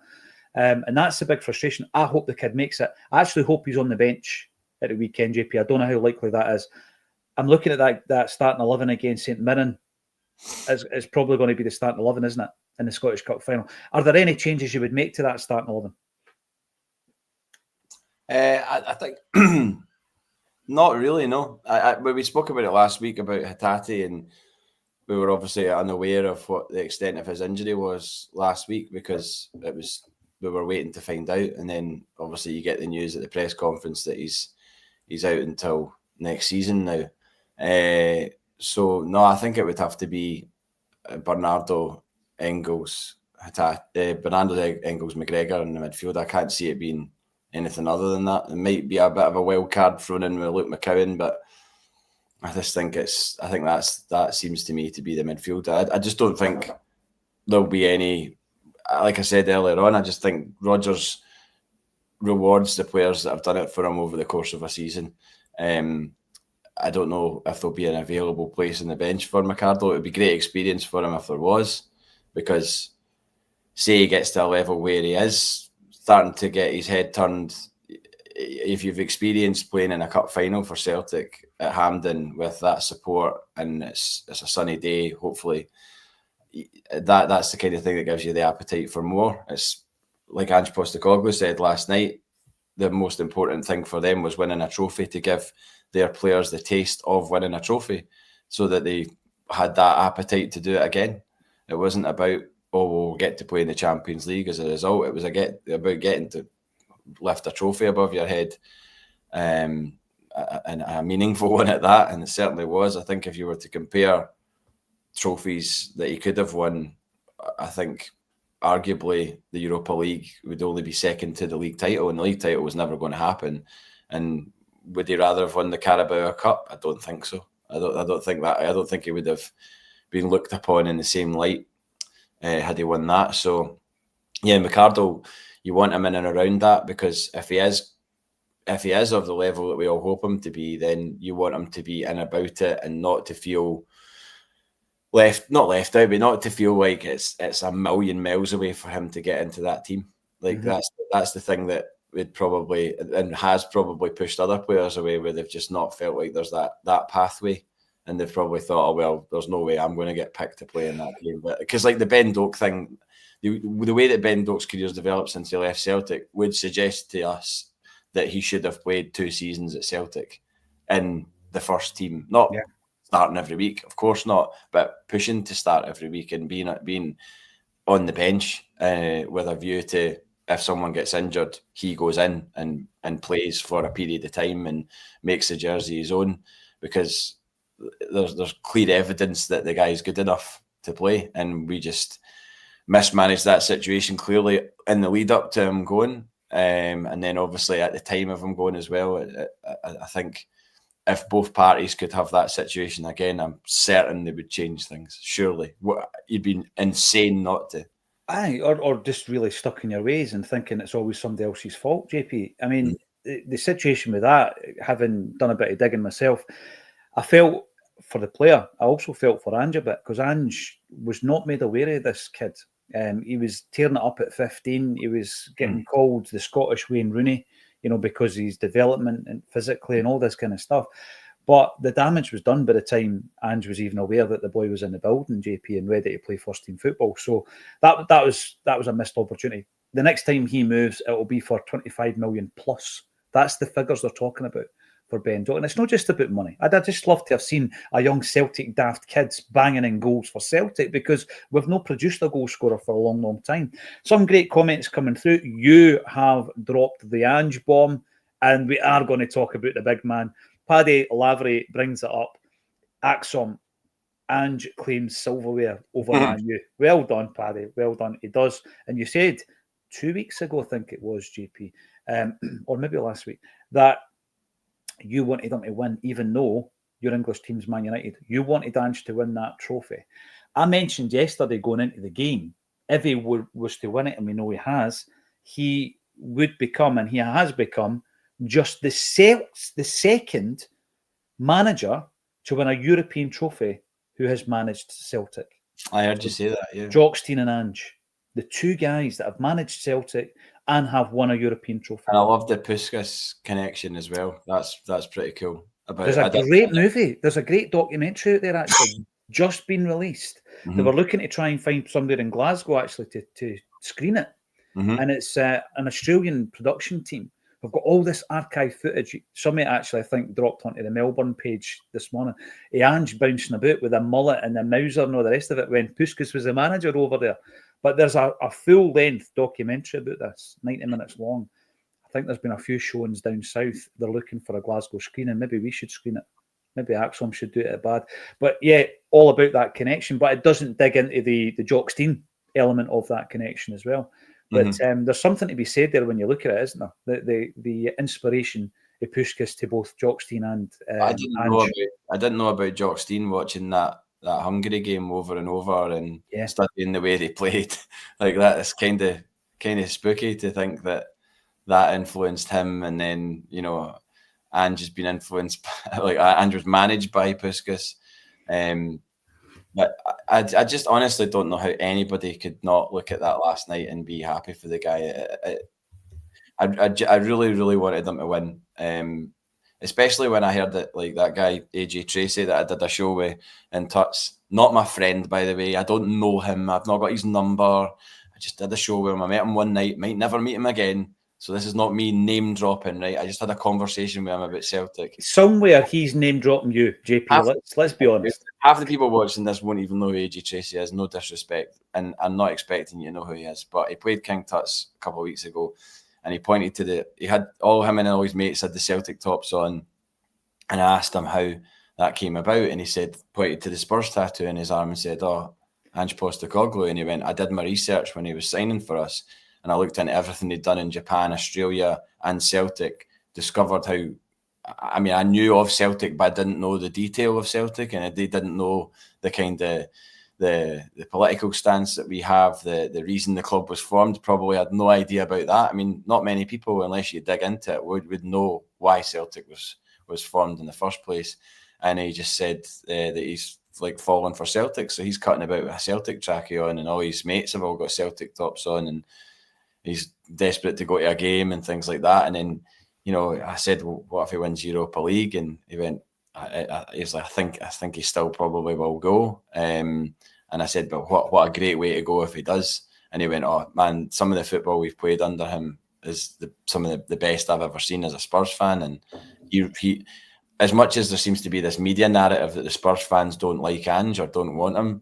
And that's the big frustration. I hope the kid makes it. I actually hope he's on the bench at the weekend, JP. I don't know how likely that is. I'm looking at that starting 11 against St Mirren. It's probably going to be the starting 11, isn't it, in the Scottish Cup final? Are there any changes you would make to that starting 11? I think not really, no. We spoke about it last week about Hatate, and we were obviously unaware of what the extent of his injury was last week because we were waiting to find out, and then obviously you get the news at the press conference that he's out until next season now. So no, I think it would have to be Bernardo Engels McGregor in the midfield. I can't see it being anything other than that. It might be a bit of a wild card thrown in with Luke McCowan, but I just think that seems to me to be the midfield. I just don't think there'll be any. Like I said earlier on, I just think Rodgers rewards the players that have done it for him over the course of a season. I don't know if there'll be an available place on the bench for McArdle. It would be a great experience for him if there was, because say he gets to a level where he is starting to get his head turned. If you've experienced playing in a cup final for Celtic at Hampden with that support and it's a sunny day, hopefully, that's the kind of thing that gives you the appetite for more. It's like Ange Postecoglou said last night, the most important thing for them was winning a trophy, to give their players the taste of winning a trophy so that they had that appetite to do it again. It wasn't about, we'll get to play in the Champions League as a result. It was about getting to lift a trophy above your head, and a meaningful one at that, and it certainly was. I think if you were to compare trophies that he could have won, I think arguably the Europa League would only be second to the league title, and the league title was never going to happen. And would he rather have won the Carabao Cup? I don't think so. I don't think he would have been looked upon in the same light had he won that. So yeah, McArdle, you want him in and around that, because if he is of the level that we all hope him to be, then you want him to be in about it and not to feel not left out, but not to feel like it's a million miles away for him to get into that team. Like that's the thing that would probably, and has probably, pushed other players away, where they've just not felt like there's that pathway, and they've probably thought, oh well, there's no way I'm going to get picked to play in that game. But because like the Ben Doak thing, the way that Ben Doak's career's developed since he left Celtic would suggest to us that he should have played 2 seasons at Celtic in the first team, not starting every week, of course not, but pushing to start every week and being on the bench with a view to, if someone gets injured, he goes in and plays for a period of time and makes the jersey his own, because there's clear evidence that the guy's good enough to play, and we just mismanaged that situation clearly in the lead up to him going, and then obviously at the time of him going as well. I think if both parties could have that situation again, I'm certain they would change things. Surely, you'd be insane not to. Aye, or just really stuck in your ways and thinking it's always somebody else's fault, JP. I mean, the situation with that, having done a bit of digging myself, I felt for the player. I also felt for Ange a bit, because Ange was not made aware of this kid. He was tearing it up at 15. He was getting called the Scottish Wayne Rooney, because of his development and physically and all this kind of stuff. But the damage was done by the time Ange was even aware that the boy was in the building, JP, and ready to play first team football. So that was a missed opportunity. The next time he moves, it will be for 25 million plus. That's the figures they're talking about for Ben Doak. And it's not just about money. I'd just love to have seen a young Celtic daft kids banging in goals for Celtic, because we've not produced a goal scorer for a long, long time. Some great comments coming through. You have dropped the Ange bomb, and we are going to talk about the big man. Paddy Lavery brings it up. Acsom, Ange claims silverware over Man U. Well done, Paddy. Well done. He does. And you said 2 weeks ago, I think it was, JP, or maybe last week, that you wanted him to win, even though your English team's Man United. You wanted Ange to win that trophy. I mentioned yesterday going into the game, if he was to win it, and we know he has, he would become, and he has become, just the second manager to win a European trophy who has managed Celtic. I heard you say that, yeah. Jockstein and Ange, the 2 guys that have managed Celtic and have won a European trophy. And I love the Puskas connection as well. That's pretty cool. There's a great movie. There's a great documentary out there, actually, just been released. They were looking to try and find somebody in Glasgow, actually, to screen it. And it's an Australian production team. We've got all this archive footage. Somebody actually, I think, dropped onto the Melbourne page this morning. Ange bouncing about with a mullet and a Mauser and all the rest of it when Puskas was the manager over there. But there's a full-length documentary about this, 90 minutes long. I think there's been a few showings down south. They're looking for a Glasgow screening. Maybe we should screen it. Maybe Acsom should do it at Bad. But yeah, all about that connection. But it doesn't dig into the Jockstein element of that connection as well. But there's something to be said there when you look at it, isn't there? The inspiration of Puskas to both Jockstein and I didn't know about Jockstein watching that Hungary game over and over and studying the way they played like that. It's kind of spooky to think that influenced him, and then Ange has been influenced like Ange was managed by Puskas. But I just honestly don't know how anybody could not look at that last night and be happy for the guy. I really, really wanted them to win, especially when I heard that like that guy AJ Tracy that I did a show with in Tuts. Not my friend, by the way. I don't know him. I've not got his number. I just did a show with him. I met him one night. Might never meet him again. So this is not me name dropping, right? I just had a conversation with him about Celtic. Somewhere he's name dropping you, JP. Let's be honest. Half the people watching this won't even know who AJ Tracy is. No disrespect, and I'm not expecting you to know who he is. But he played King Tut's a couple of weeks ago, and he pointed to he had all him and all his mates had the Celtic tops on, and I asked him how that came about, and he said, pointed to the Spurs tattoo in his arm and said, "Oh, Ange Postecoglou," and he went, "I did my research when he was signing for us, and I looked into everything he'd done in Japan, Australia, and Celtic, discovered how, I mean, I knew of Celtic, but I didn't know the detail of Celtic, and they didn't know the kind of the political stance that we have, the reason the club was formed. Probably had no idea about that. I mean, not many people, unless you dig into it, would know why Celtic was formed in the first place." And he just said that he's like fallen for Celtic, so he's cutting about with a Celtic trackie on, and all his mates have all got Celtic tops on, and he's desperate to go to a game and things like that. And then, you know, I said, "Well, what if he wins Europa League?" And he went, he's like, I think he still probably will go. And I said, "But what a great way to go if he does." And he went, "Oh man, some of the football we've played under him is some of the best I've ever seen as a Spurs fan." And he as much as there seems to be this media narrative that the Spurs fans don't like Ange or don't want him,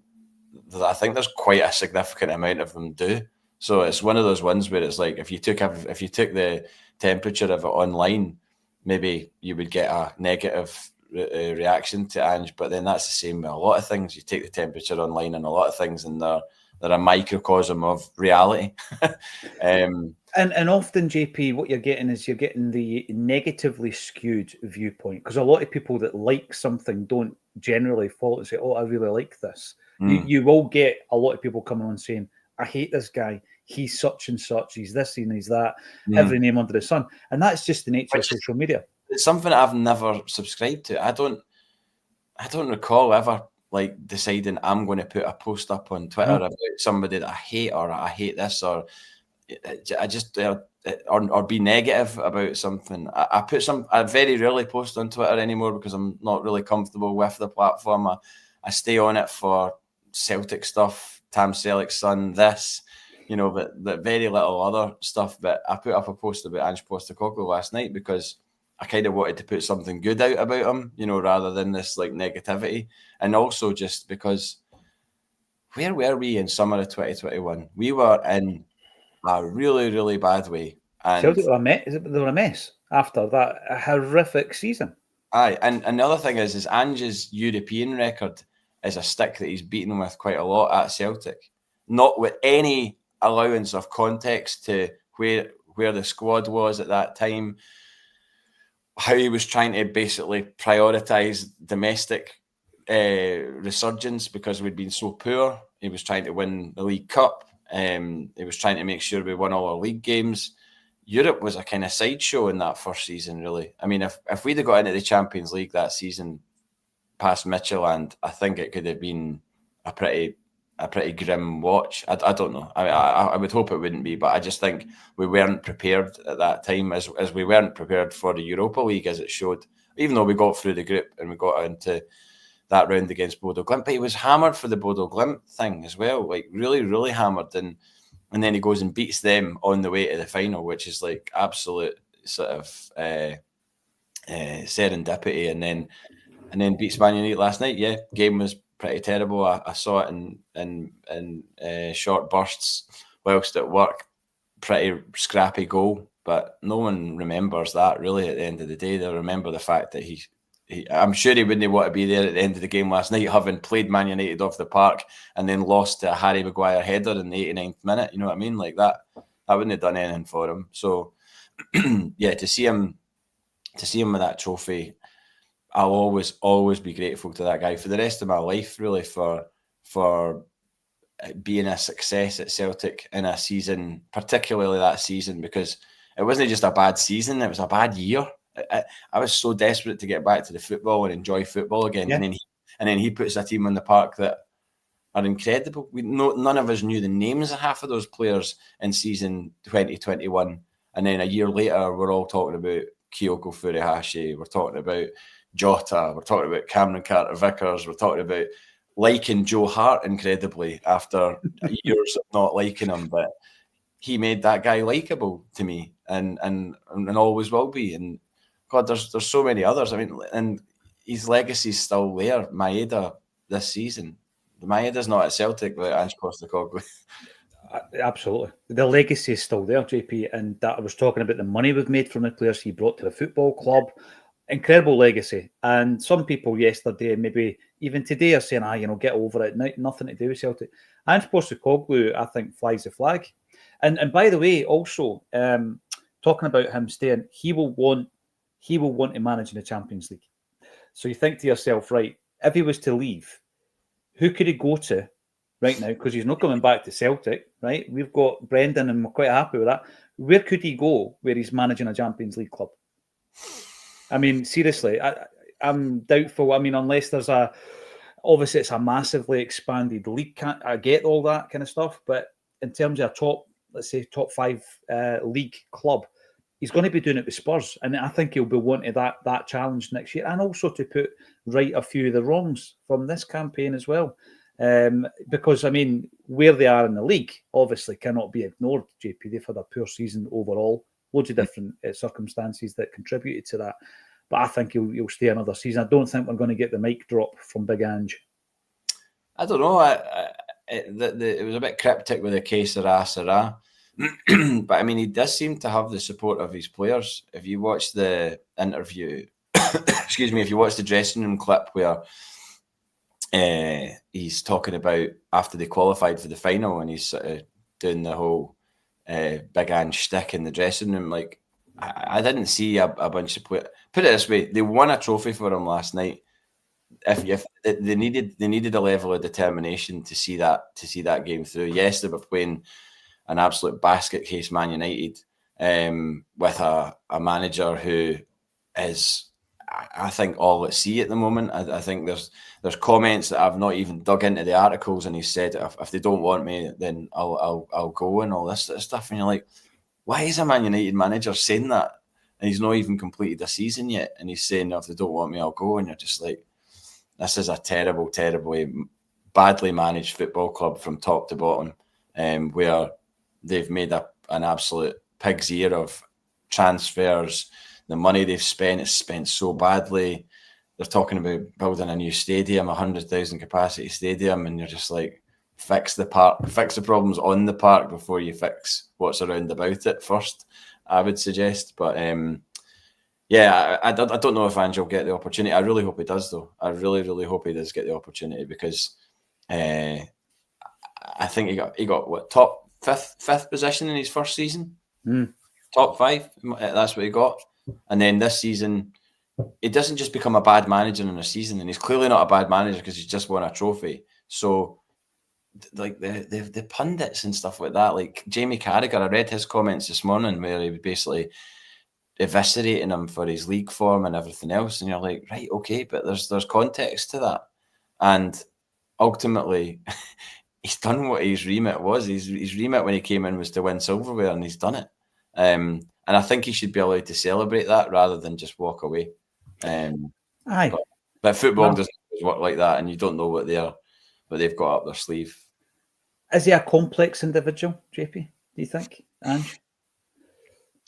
I think there's quite a significant amount of them do. So it's one of those ones where it's like if you took the temperature of it online, maybe you would get a negative reaction to Ange. But then that's the same with a lot of things. You take the temperature online and a lot of things, and they're a microcosm of reality. And often, JP, what you're getting is you're getting the negatively skewed viewpoint, because a lot of people that like something don't generally follow and say, "Oh, I really like this." You will get a lot of people coming on saying, "I hate this guy. He's such and such. He's this and he's that." Every name under the sun. And that's just the nature of social media. It's something I've never subscribed to. I don't recall ever like deciding I'm going to put a post up on Twitter about somebody that I hate, or I hate this, or I just or be negative about something. I very rarely post on Twitter anymore because I'm not really comfortable with the platform. I stay on it for Celtic stuff, Tam Selleck's son, this, you know, but very little other stuff. But I put up a post about Ange Postecoglou last night because I kind of wanted to put something good out about him, you know, rather than this like negativity. And also just because where were we in summer of 2021? We were in a really, really bad way. And Celtic were a mess after that horrific season. Aye, and the other thing is Ange's European record is a stick that he's beaten with quite a lot at Celtic, not with any allowance of context to where the squad was at that time, how he was trying to basically prioritise domestic resurgence because we'd been so poor. He was trying to win the League Cup. He was trying to make sure we won all our league games. Europe was a kind of sideshow in that first season, really. I mean, if we'd have got into the Champions League that season past Midtjylland, I think it could have been a pretty grim watch. I don't know. I would hope it wouldn't be, but I just think we weren't prepared at that time, as we weren't prepared for the Europa League, as it showed. Even though we got through the group and we got into that round against Bodo Glimt, but he was hammered for the Bodo Glimt thing as well, like really, really hammered. And then he goes and beats them on the way to the final, which is like absolute sort of serendipity. And then beats Man United last night. Yeah, game was pretty terrible. I saw it in short bursts whilst at work. Pretty scrappy goal, but no one remembers that really at the end of the day. They'll remember the fact that I'm sure he wouldn't want to be there at the end of the game last night, having played Man United off the park and then lost to a Harry Maguire header in the 89th minute. You know what I mean? Like that wouldn't have done anything for him. So yeah, to see him with that trophy, I'll always be grateful to that guy for the rest of my life, really, for being a success at Celtic in a season, particularly that season, because it wasn't just a bad season, it was a bad year. I was so desperate to get back to the football and enjoy football again. Yeah. And then he puts a team on the park that are incredible. None of us knew the names of half of those players in season 2021. And then a year later, we're all talking about Kyoko Furuhashi. We're talking about Jota. We're talking about Cameron Carter-Vickers. We're talking about liking Joe Hart incredibly after years of not liking him. But he made that guy likeable to me. and always will be. And God, there's so many others. I mean, and his legacy's still there. Maeda this season. Maeda's not at Celtic without Ange Postecoglou. Absolutely. The legacy is still there, JP. And that I was talking about the money we've made from the players he brought to the football club. Incredible legacy. And some people yesterday, maybe even today, are saying, get over it. Nothing to do with Celtic. Ange Postecoglou, I think, flies the flag. And by the way, also, talking about him staying, he will want to manage in the Champions League. So you think to yourself, right, if he was to leave, who could he go to right now? Because he's not coming back to Celtic, right? We've got Brendan and we're quite happy with that. Where could he go where he's managing a Champions League club? I mean, seriously, I'm doubtful. I mean, unless there's obviously it's a massively expanded league. I get all that kind of stuff. But in terms of a top 5 league club, he's going to be doing it with Spurs. And I think he'll be wanting that challenge next year. And also to put right a few of the wrongs from this campaign as well. Because, I mean, where they are in the league obviously cannot be ignored, JP. They've had a poor season overall. Loads of different circumstances that contributed to that. But I think he'll stay another season. I don't think we're going to get the mic drop from Big Ange. I don't know. It was a bit cryptic with the case of Sarah. But I mean, he does seem to have the support of his players. If you watch the interview, if you watch the dressing room clip where he's talking about after they qualified for the final and he's doing the whole Big Ange shtick in the dressing room, like I didn't see a bunch of players. Put it this way, they won a trophy for him last night. If they needed a level of determination to see that game through. Yes, they were playing an absolute basket case Man United with a manager who is, I think, all at sea at the moment. I think there's comments that I've not even dug into the articles, and he said if they don't want me, then I'll go and all this sort of stuff. And you're like, why is a Man United manager saying that? And he's not even completed a season yet, and he's saying if they don't want me, I'll go. And you're just like, this is a terribly badly managed football club from top to bottom, where they've made an absolute pig's ear of transfers. The money they've spent is spent so badly. They're talking about building a new stadium, 100,000 capacity stadium, and you're just like, fix the problems on the park before you fix what's around about it first, I would suggest. But I don't know if Ange will get the opportunity. I really hope he does, though. I really, really hope he does get the opportunity, because I think he got what, top fifth position in his first season, top 5. That's what he got. And then this season, he doesn't just become a bad manager in a season, and he's clearly not a bad manager because he's just won a trophy. So, like the pundits and stuff like that, like Jamie Carragher, I read his comments this morning where he was basically eviscerating him for his league form and everything else, and you're like, right, okay, but there's context to that, and ultimately, he's done what his remit was. His remit when he came in was to win silverware, and he's done it. And I think he should be allowed to celebrate that rather than just walk away. Aye, but football doesn't work like that, and you don't know what they've got up their sleeve. Is he a complex individual, JP? Do you think, Ange?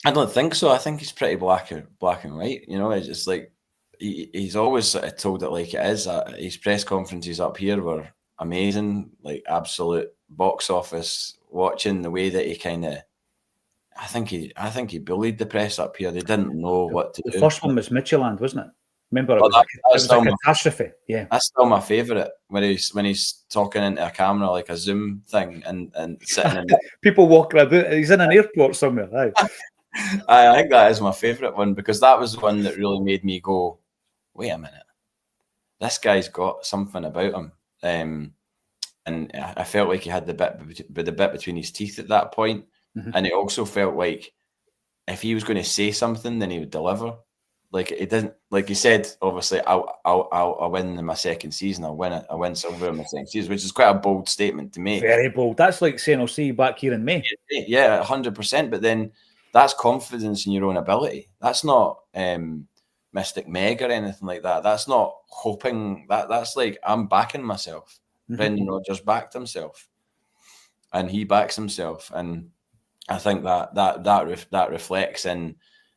I don't think so. I think he's pretty black and white. You know, it's just like he's always sort of told it like it is. His press conferences up here were amazing, like absolute box office watching. The way that he kind of, I think he bullied the press up here. They didn't know what to do. The first one was Midtjylland, wasn't it? Remember, it was a catastrophe. Yeah, that's still my favourite when he's talking into a camera like a Zoom thing and sitting in. People walking about. He's in an airport somewhere. Right? I think that is my favourite one, because that was the one that really made me go, wait a minute, this guy's got something about him. And I felt like he had the bit between his teeth at that point. Mm-hmm. And it also felt like if he was going to say something, then he would deliver. Like it didn't. Like he said, obviously, I'll win in my second season. I'll win silver in my second season, which is quite a bold statement to make. Very bold. That's like saying I'll see you back here in May. Yeah, 100%. But then that's confidence in your own ability. That's not Mystic Meg or anything like that. That's not hoping. That's like, I'm backing myself. Mm-hmm. Brendan Rodgers backed himself, and he backs himself. And I think that reflects in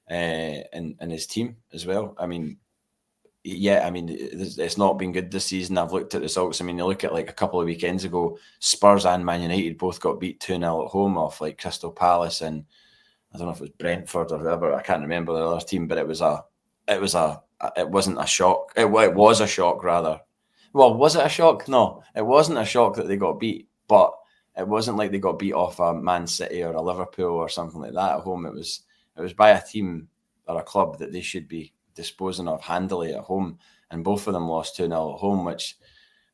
his team as well. I mean, yeah, I mean, it's not been good this season. I've looked at results. I mean, you look at like a couple of weekends ago, Spurs and Man United both got beat 2-0 at home off like Crystal Palace and I don't know if it was Brentford or whoever. I can't remember the other team, but it wasn't a shock. It was a shock rather. Well, was it a shock? No, it wasn't a shock that they got beat, but it wasn't like they got beat off a Man City or a Liverpool or something like that at home. It was by a team or a club that they should be disposing of handily at home, and both of them lost 2-0 at home, which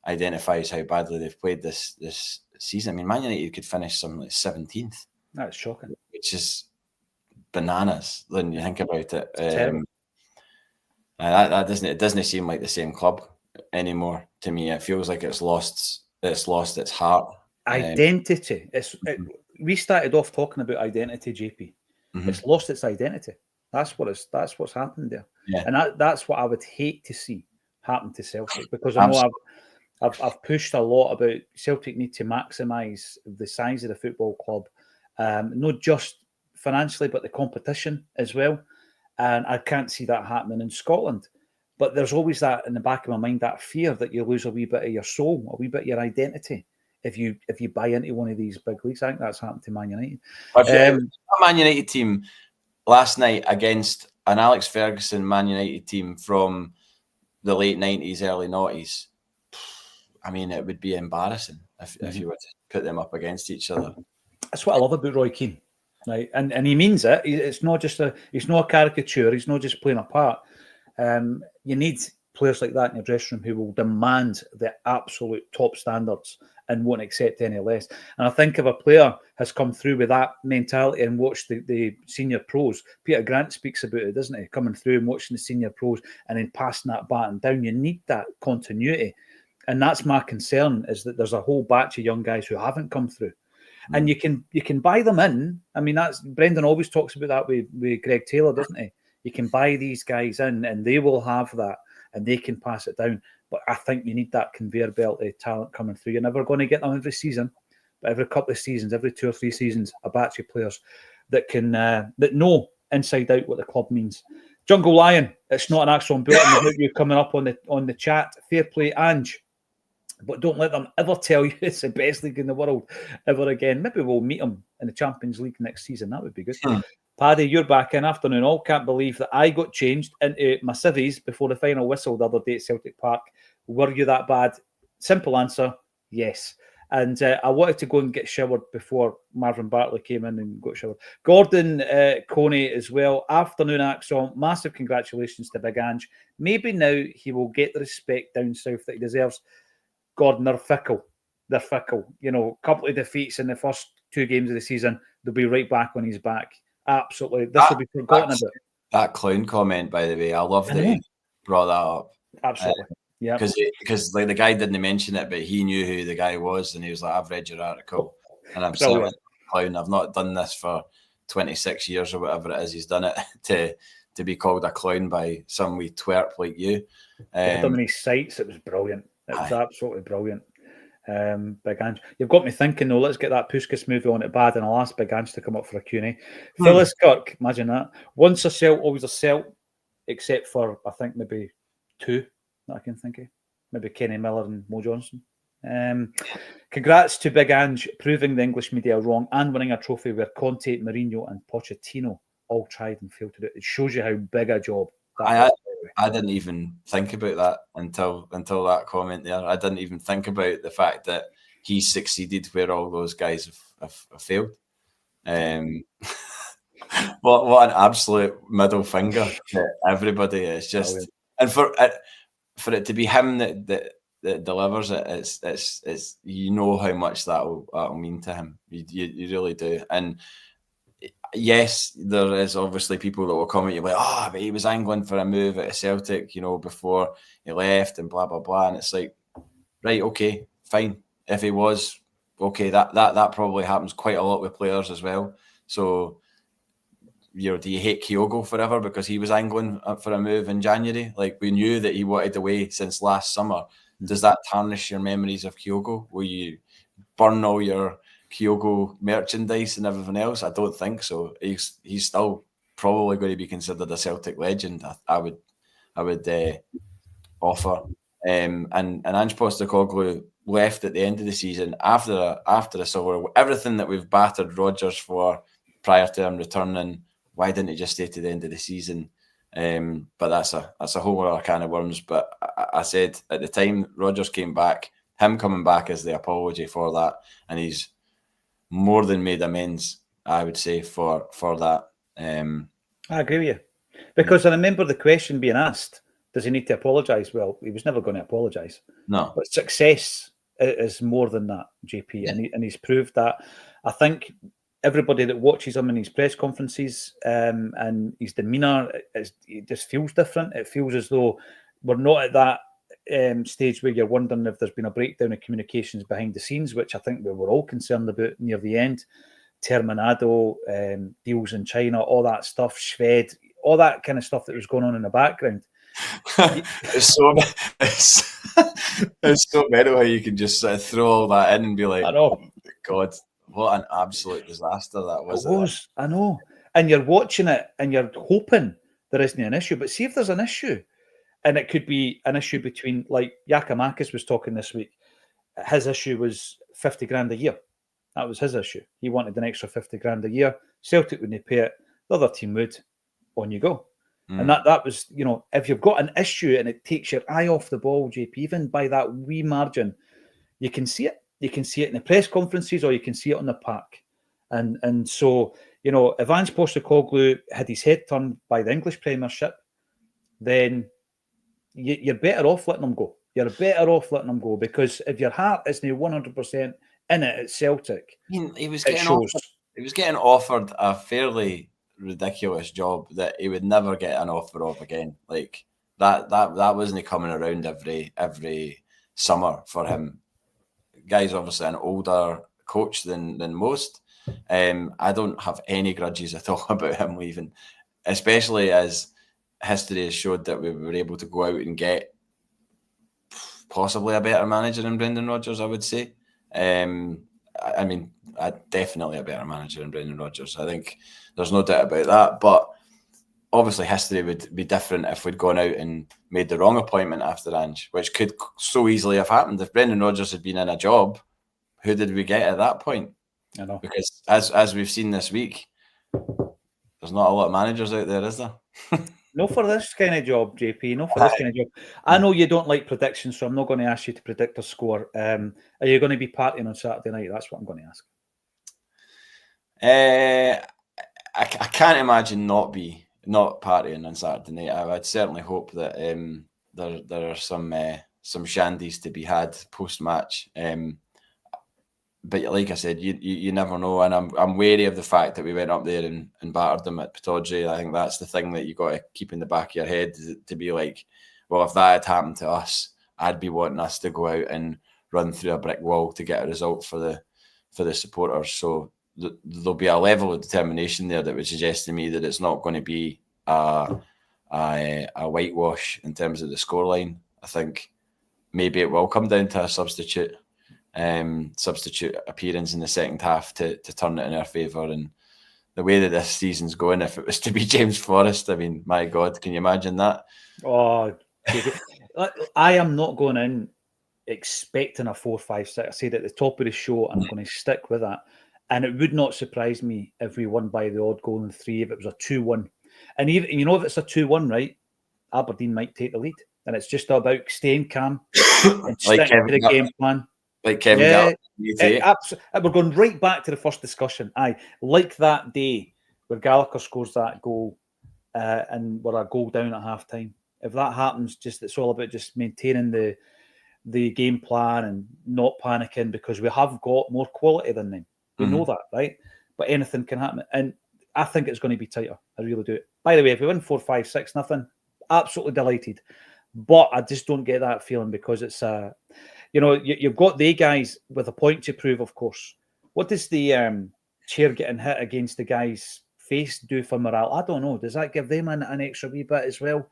identifies how badly they've played this season. I mean, Man United could finish something like 17th. That's shocking. Which is bananas when you think about it. That doesn't seem like the same club anymore to me. It feels like it's lost its heart. Identity. We started off talking about identity, JP. Mm-hmm. It's lost its identity. That's what's happened there. Yeah. And that's what I would hate to see happen to Celtic, because I know I've pushed a lot about Celtic need to maximise the size of the football club, not just financially, but the competition as well. And I can't see that happening in Scotland. But there's always that in the back of my mind, that fear that you lose a wee bit of your soul, a wee bit of your identity if you buy into one of these big leagues. I think that's happened to Man United. A Man United team last night against an Alex Ferguson Man United team from the late 90s, early 90s. I mean, it would be embarrassing if you were to put them up against each other. That's what I love about Roy Keane, right? And he means it. It's not just he's not a caricature. He's not just playing a part. You need players like that in your dressing room who will demand the absolute top standards and won't accept any less. And I think if a player has come through with that mentality and watched the senior pros, Peter Grant speaks about it, doesn't he? Coming through and watching the senior pros and then passing that baton down. You need that continuity. And that's my concern, is that there's a whole batch of young guys who haven't come through. And you can buy them in. I mean, that's Brendan always talks about that with Greg Taylor, doesn't he? You can buy these guys in and they will have that and they can pass it down. But I think you need that conveyor belt of talent coming through. You're never going to get them every season, but every couple of seasons, every 2 or 3 seasons, a batch of players that can that know inside out what the club means. Jungle Lion, it's not an Acsom built without you coming up on the chat. Fair play, Ange. But don't let them ever tell you it's the best league in the world ever again. Maybe we'll meet them in the Champions League next season. That would be good. Paddy, you're back in. Afternoon all. Can't believe that I got changed into my civvies before the final whistle the other day at Celtic Park. Were you that bad? Simple answer, yes. And I wanted to go and get showered before Marvin Bartley came in and got showered. Gordon Coney as well. Afternoon, Acsom. Massive congratulations to Big Ange. Maybe now he will get the respect down south that he deserves. Gordon, they're fickle. They're fickle. You know, a couple of defeats in the first 2 games of the season, they'll be right back on his back. Absolutely. This will be forgotten about. That clown comment, by the way, I love that he brought that up. Absolutely. Yeah. Because like the guy didn't mention it, but he knew who the guy was, and he was like, "I've read your article, and I'm sorry, clown. I've not done this for 26 years or whatever it is. He's done it to be called a clown by some wee twerp like you." How many sites? It was brilliant. It was absolutely brilliant. Big Ange. You've got me thinking, though. Let's get that Puskas movie on it bad, and I'll ask Big Ange to come up for a Q&A. Phyllis Kirk, imagine that. Once a Celt, always a Celt, except for, I think, maybe 2 that I can think of. Maybe Kenny Miller and Mo Johnson. Congrats to Big Ange proving the English media wrong and winning a trophy where Conte, Mourinho and Pochettino all tried and failed to do it. It shows you how big a job that is. I didn't even think about that until that comment there. I didn't even think about the fact that he succeeded where all those guys have failed. What an absolute middle finger to everybody. It's just, and for it to be him that delivers it, it's you know how much that'll mean to him. You really do. And yes, there is obviously people that will comment you like, but he was angling for a move at Celtic, you know, before he left and blah blah blah. And it's like, right, okay, fine. If he was, okay, that probably happens quite a lot with players as well. So, you know, do you hate Kyogo forever because he was angling for a move in January? Like, we knew that he wanted away since last summer. Does that tarnish your memories of Kyogo? Will you burn all your Kyogo merchandise and everything else? I don't think so. He's still probably going to be considered a Celtic legend. I would offer. And Ange Postecoglou left at the end of the season after a silver. Everything that we've battered Rodgers for prior to him returning, why didn't he just stay to the end of the season? But that's a whole other can of worms. But I said at the time Rodgers came back, him coming back is the apology for that, and he's more than made amends, I would say, for that. I agree with you, because I remember the question being asked: does he need to apologise? Well, he was never going to apologise. No, but success is more than that, JP, yeah. and he's proved that. I think everybody that watches him in his press conferences and his demeanour, it just feels different. It feels as though we're not at that stage where you're wondering if there's been a breakdown of communications behind the scenes, which I think we were all concerned about near the end. Terminado, deals in China, all that stuff, Shved, all that kind of stuff that was going on in the background. It's so mental how you can just throw all that in and be like, I know. God, what an absolute disaster that was. It was, I know. And you're watching it and you're hoping there isn't an issue. But see if there's an issue. And it could be an issue between, like Giakoumakis was talking this week, his issue was 50 grand a year. That was his issue. He wanted an extra 50 grand a year. Celtic wouldn't pay it. The other team would. On you go. And that was, if you've got an issue and it takes your eye off the ball, JP, even by that wee margin, you can see it. You can see it in the press conferences or you can see it on the park. And so, if Ange Postecoglou had his head turned by the English Premiership, then you're better off letting him go. You're better off letting him go, because if your heart isn't 100% in it at Celtic, he was getting offered a fairly ridiculous job that he would never get an offer of again. Like that wasn't coming around every summer for him. Guy's obviously an older coach than most. I don't have any grudges at all about him leaving, especially as history has showed that we were able to go out and get possibly a better manager than Brendan Rodgers, I would say. Definitely a better manager than Brendan Rodgers. I think there's no doubt about that. But obviously history would be different if we'd gone out and made the wrong appointment after Ange, which could so easily have happened. If Brendan Rodgers had been in a job, who did we get at that point? I know. Because as we've seen this week, there's not a lot of managers out there, is there? No for this kind of job, JP. No for this kind of job. I know you don't like predictions, so I'm not going to ask you to predict a score. Are you going to be partying on Saturday night? That's what I'm going to ask. I can't imagine not partying on Saturday night. I would certainly hope that there are some shandies to be had post match. But like I said, you never know, and I'm wary of the fact that we went up there and battered them at Pittodrie. I think that's the thing that you got to keep in the back of your head, to be like, well, if that had happened to us, I'd be wanting us to go out and run through a brick wall to get a result for the supporters. So there'll be a level of determination there that would suggest to me that it's not going to be a whitewash in terms of the scoreline. I think maybe it will come down to a substitute appearance in the second half to turn it in our favour. And the way that this season's going, if it was to be James Forrest, I mean, my God, can you imagine that? Oh, I am not going in expecting a 4-5-6. I said at the top of the show, I'm going to stick with that. And it would not surprise me if we won by the odd goal in 3, if it was a 2-1. And even, if it's a 2-1, right, Aberdeen might take the lead. And it's just about staying calm and sticking to the game plan. Like Kevin Gallagher. We're going right back to the first discussion. Like that day where Gallagher scores that goal and we're a goal down at half time. If that happens, it's all about just maintaining the game plan and not panicking, because we have got more quality than them. We know that, right? But anything can happen. And I think it's going to be tighter. I really do. By the way, if we win 4-5-6, nothing, absolutely delighted. But I just don't get that feeling, because it's you've got the guys with a point to prove, of course. What does the chair getting hit against the guy's face do for morale? I don't know. Does that give them an extra wee bit as well?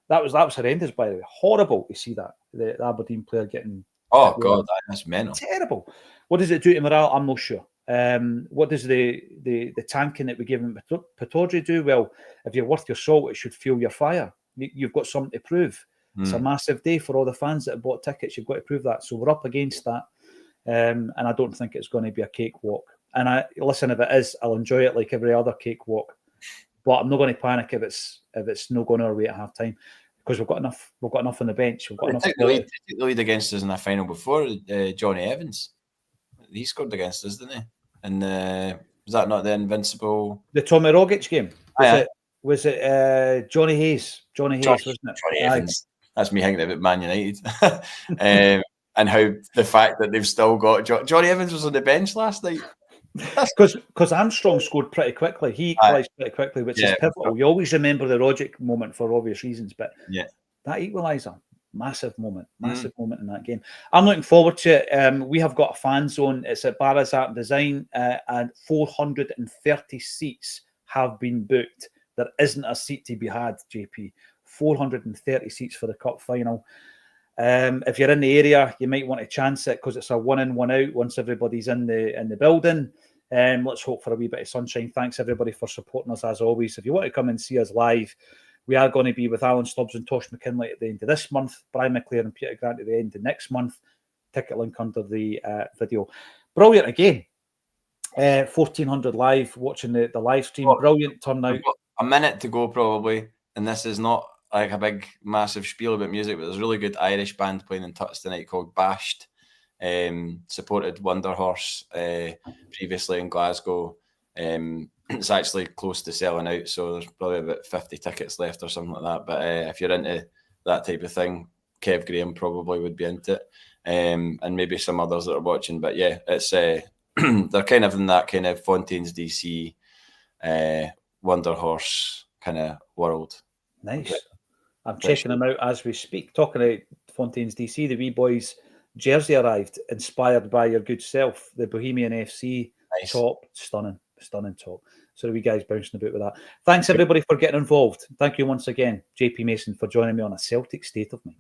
That was horrendous, by the way. Horrible to see that. The Aberdeen player getting... Oh, God, that's mental. Terrible. What does it do to morale? I'm not sure. What does the tanking that we give him Pittodrie do? Well, if you're worth your salt, it should fuel your fire. You've got something to prove. It's a massive day for all the fans that have bought tickets. You've got to prove that. So we're up against that. And I don't think it's going to be a cakewalk. And listen, if it is, I'll enjoy it like every other cakewalk. But I'm not going to panic if it's not going our way at half time, because we've got enough on the bench. We've got enough. Took the lead against us in a final before. Johnny Evans, he scored against us, didn't he? And was that not the invincible? The Tommy Rogic game. Was it Johnny Hayes? Johnny Hayes, wasn't it? Johnny Evans. That's me thinking about Man United. And how the fact that they've still got Johnny Evans was on the bench last night. Because Armstrong scored pretty quickly. He equalised pretty quickly, which is pivotal. You always remember the Rogic moment for obvious reasons, but that equaliser, massive moment in that game. I'm looking forward to it. We have got a fan zone. It's at Barra's Art and Design, and 430 seats have been booked. There isn't a seat to be had, JP. 430 seats for the cup final. If you're in the area, you might want to chance it because it's a 1 in, 1 out once everybody's in the building. Let's hope for a wee bit of sunshine. Thanks everybody for supporting us as always. If you want to come and see us live, we are going to be with Alan Stubbs and Tosh McKinley at the end of this month, Brian McClare and Peter Grant at the end of next month. Ticket link under the video. Brilliant again. 1,400 live watching the live stream. Brilliant turnout. A minute to go probably, and this is not like a big massive spiel about music, but there's a really good Irish band playing in Tuts tonight called Bashed. Supported Wonder Horse previously in Glasgow. It's actually close to selling out, so there's probably about 50 tickets left or something like that. But if you're into that type of thing, Kev Graham probably would be into it, and maybe some others that are watching. But yeah, it's they're kind of in that kind of Fontaines DC, Wonder Horse kind of world. Nice. I'm checking them out as we speak. Talking about Fontaines DC, the wee boys jersey arrived, inspired by your good self, the Bohemian FC top, stunning top. So the wee guys bouncing about with that. Thanks everybody for getting involved. Thank you once again, JP Mason, for joining me on A Celtic State of Mind.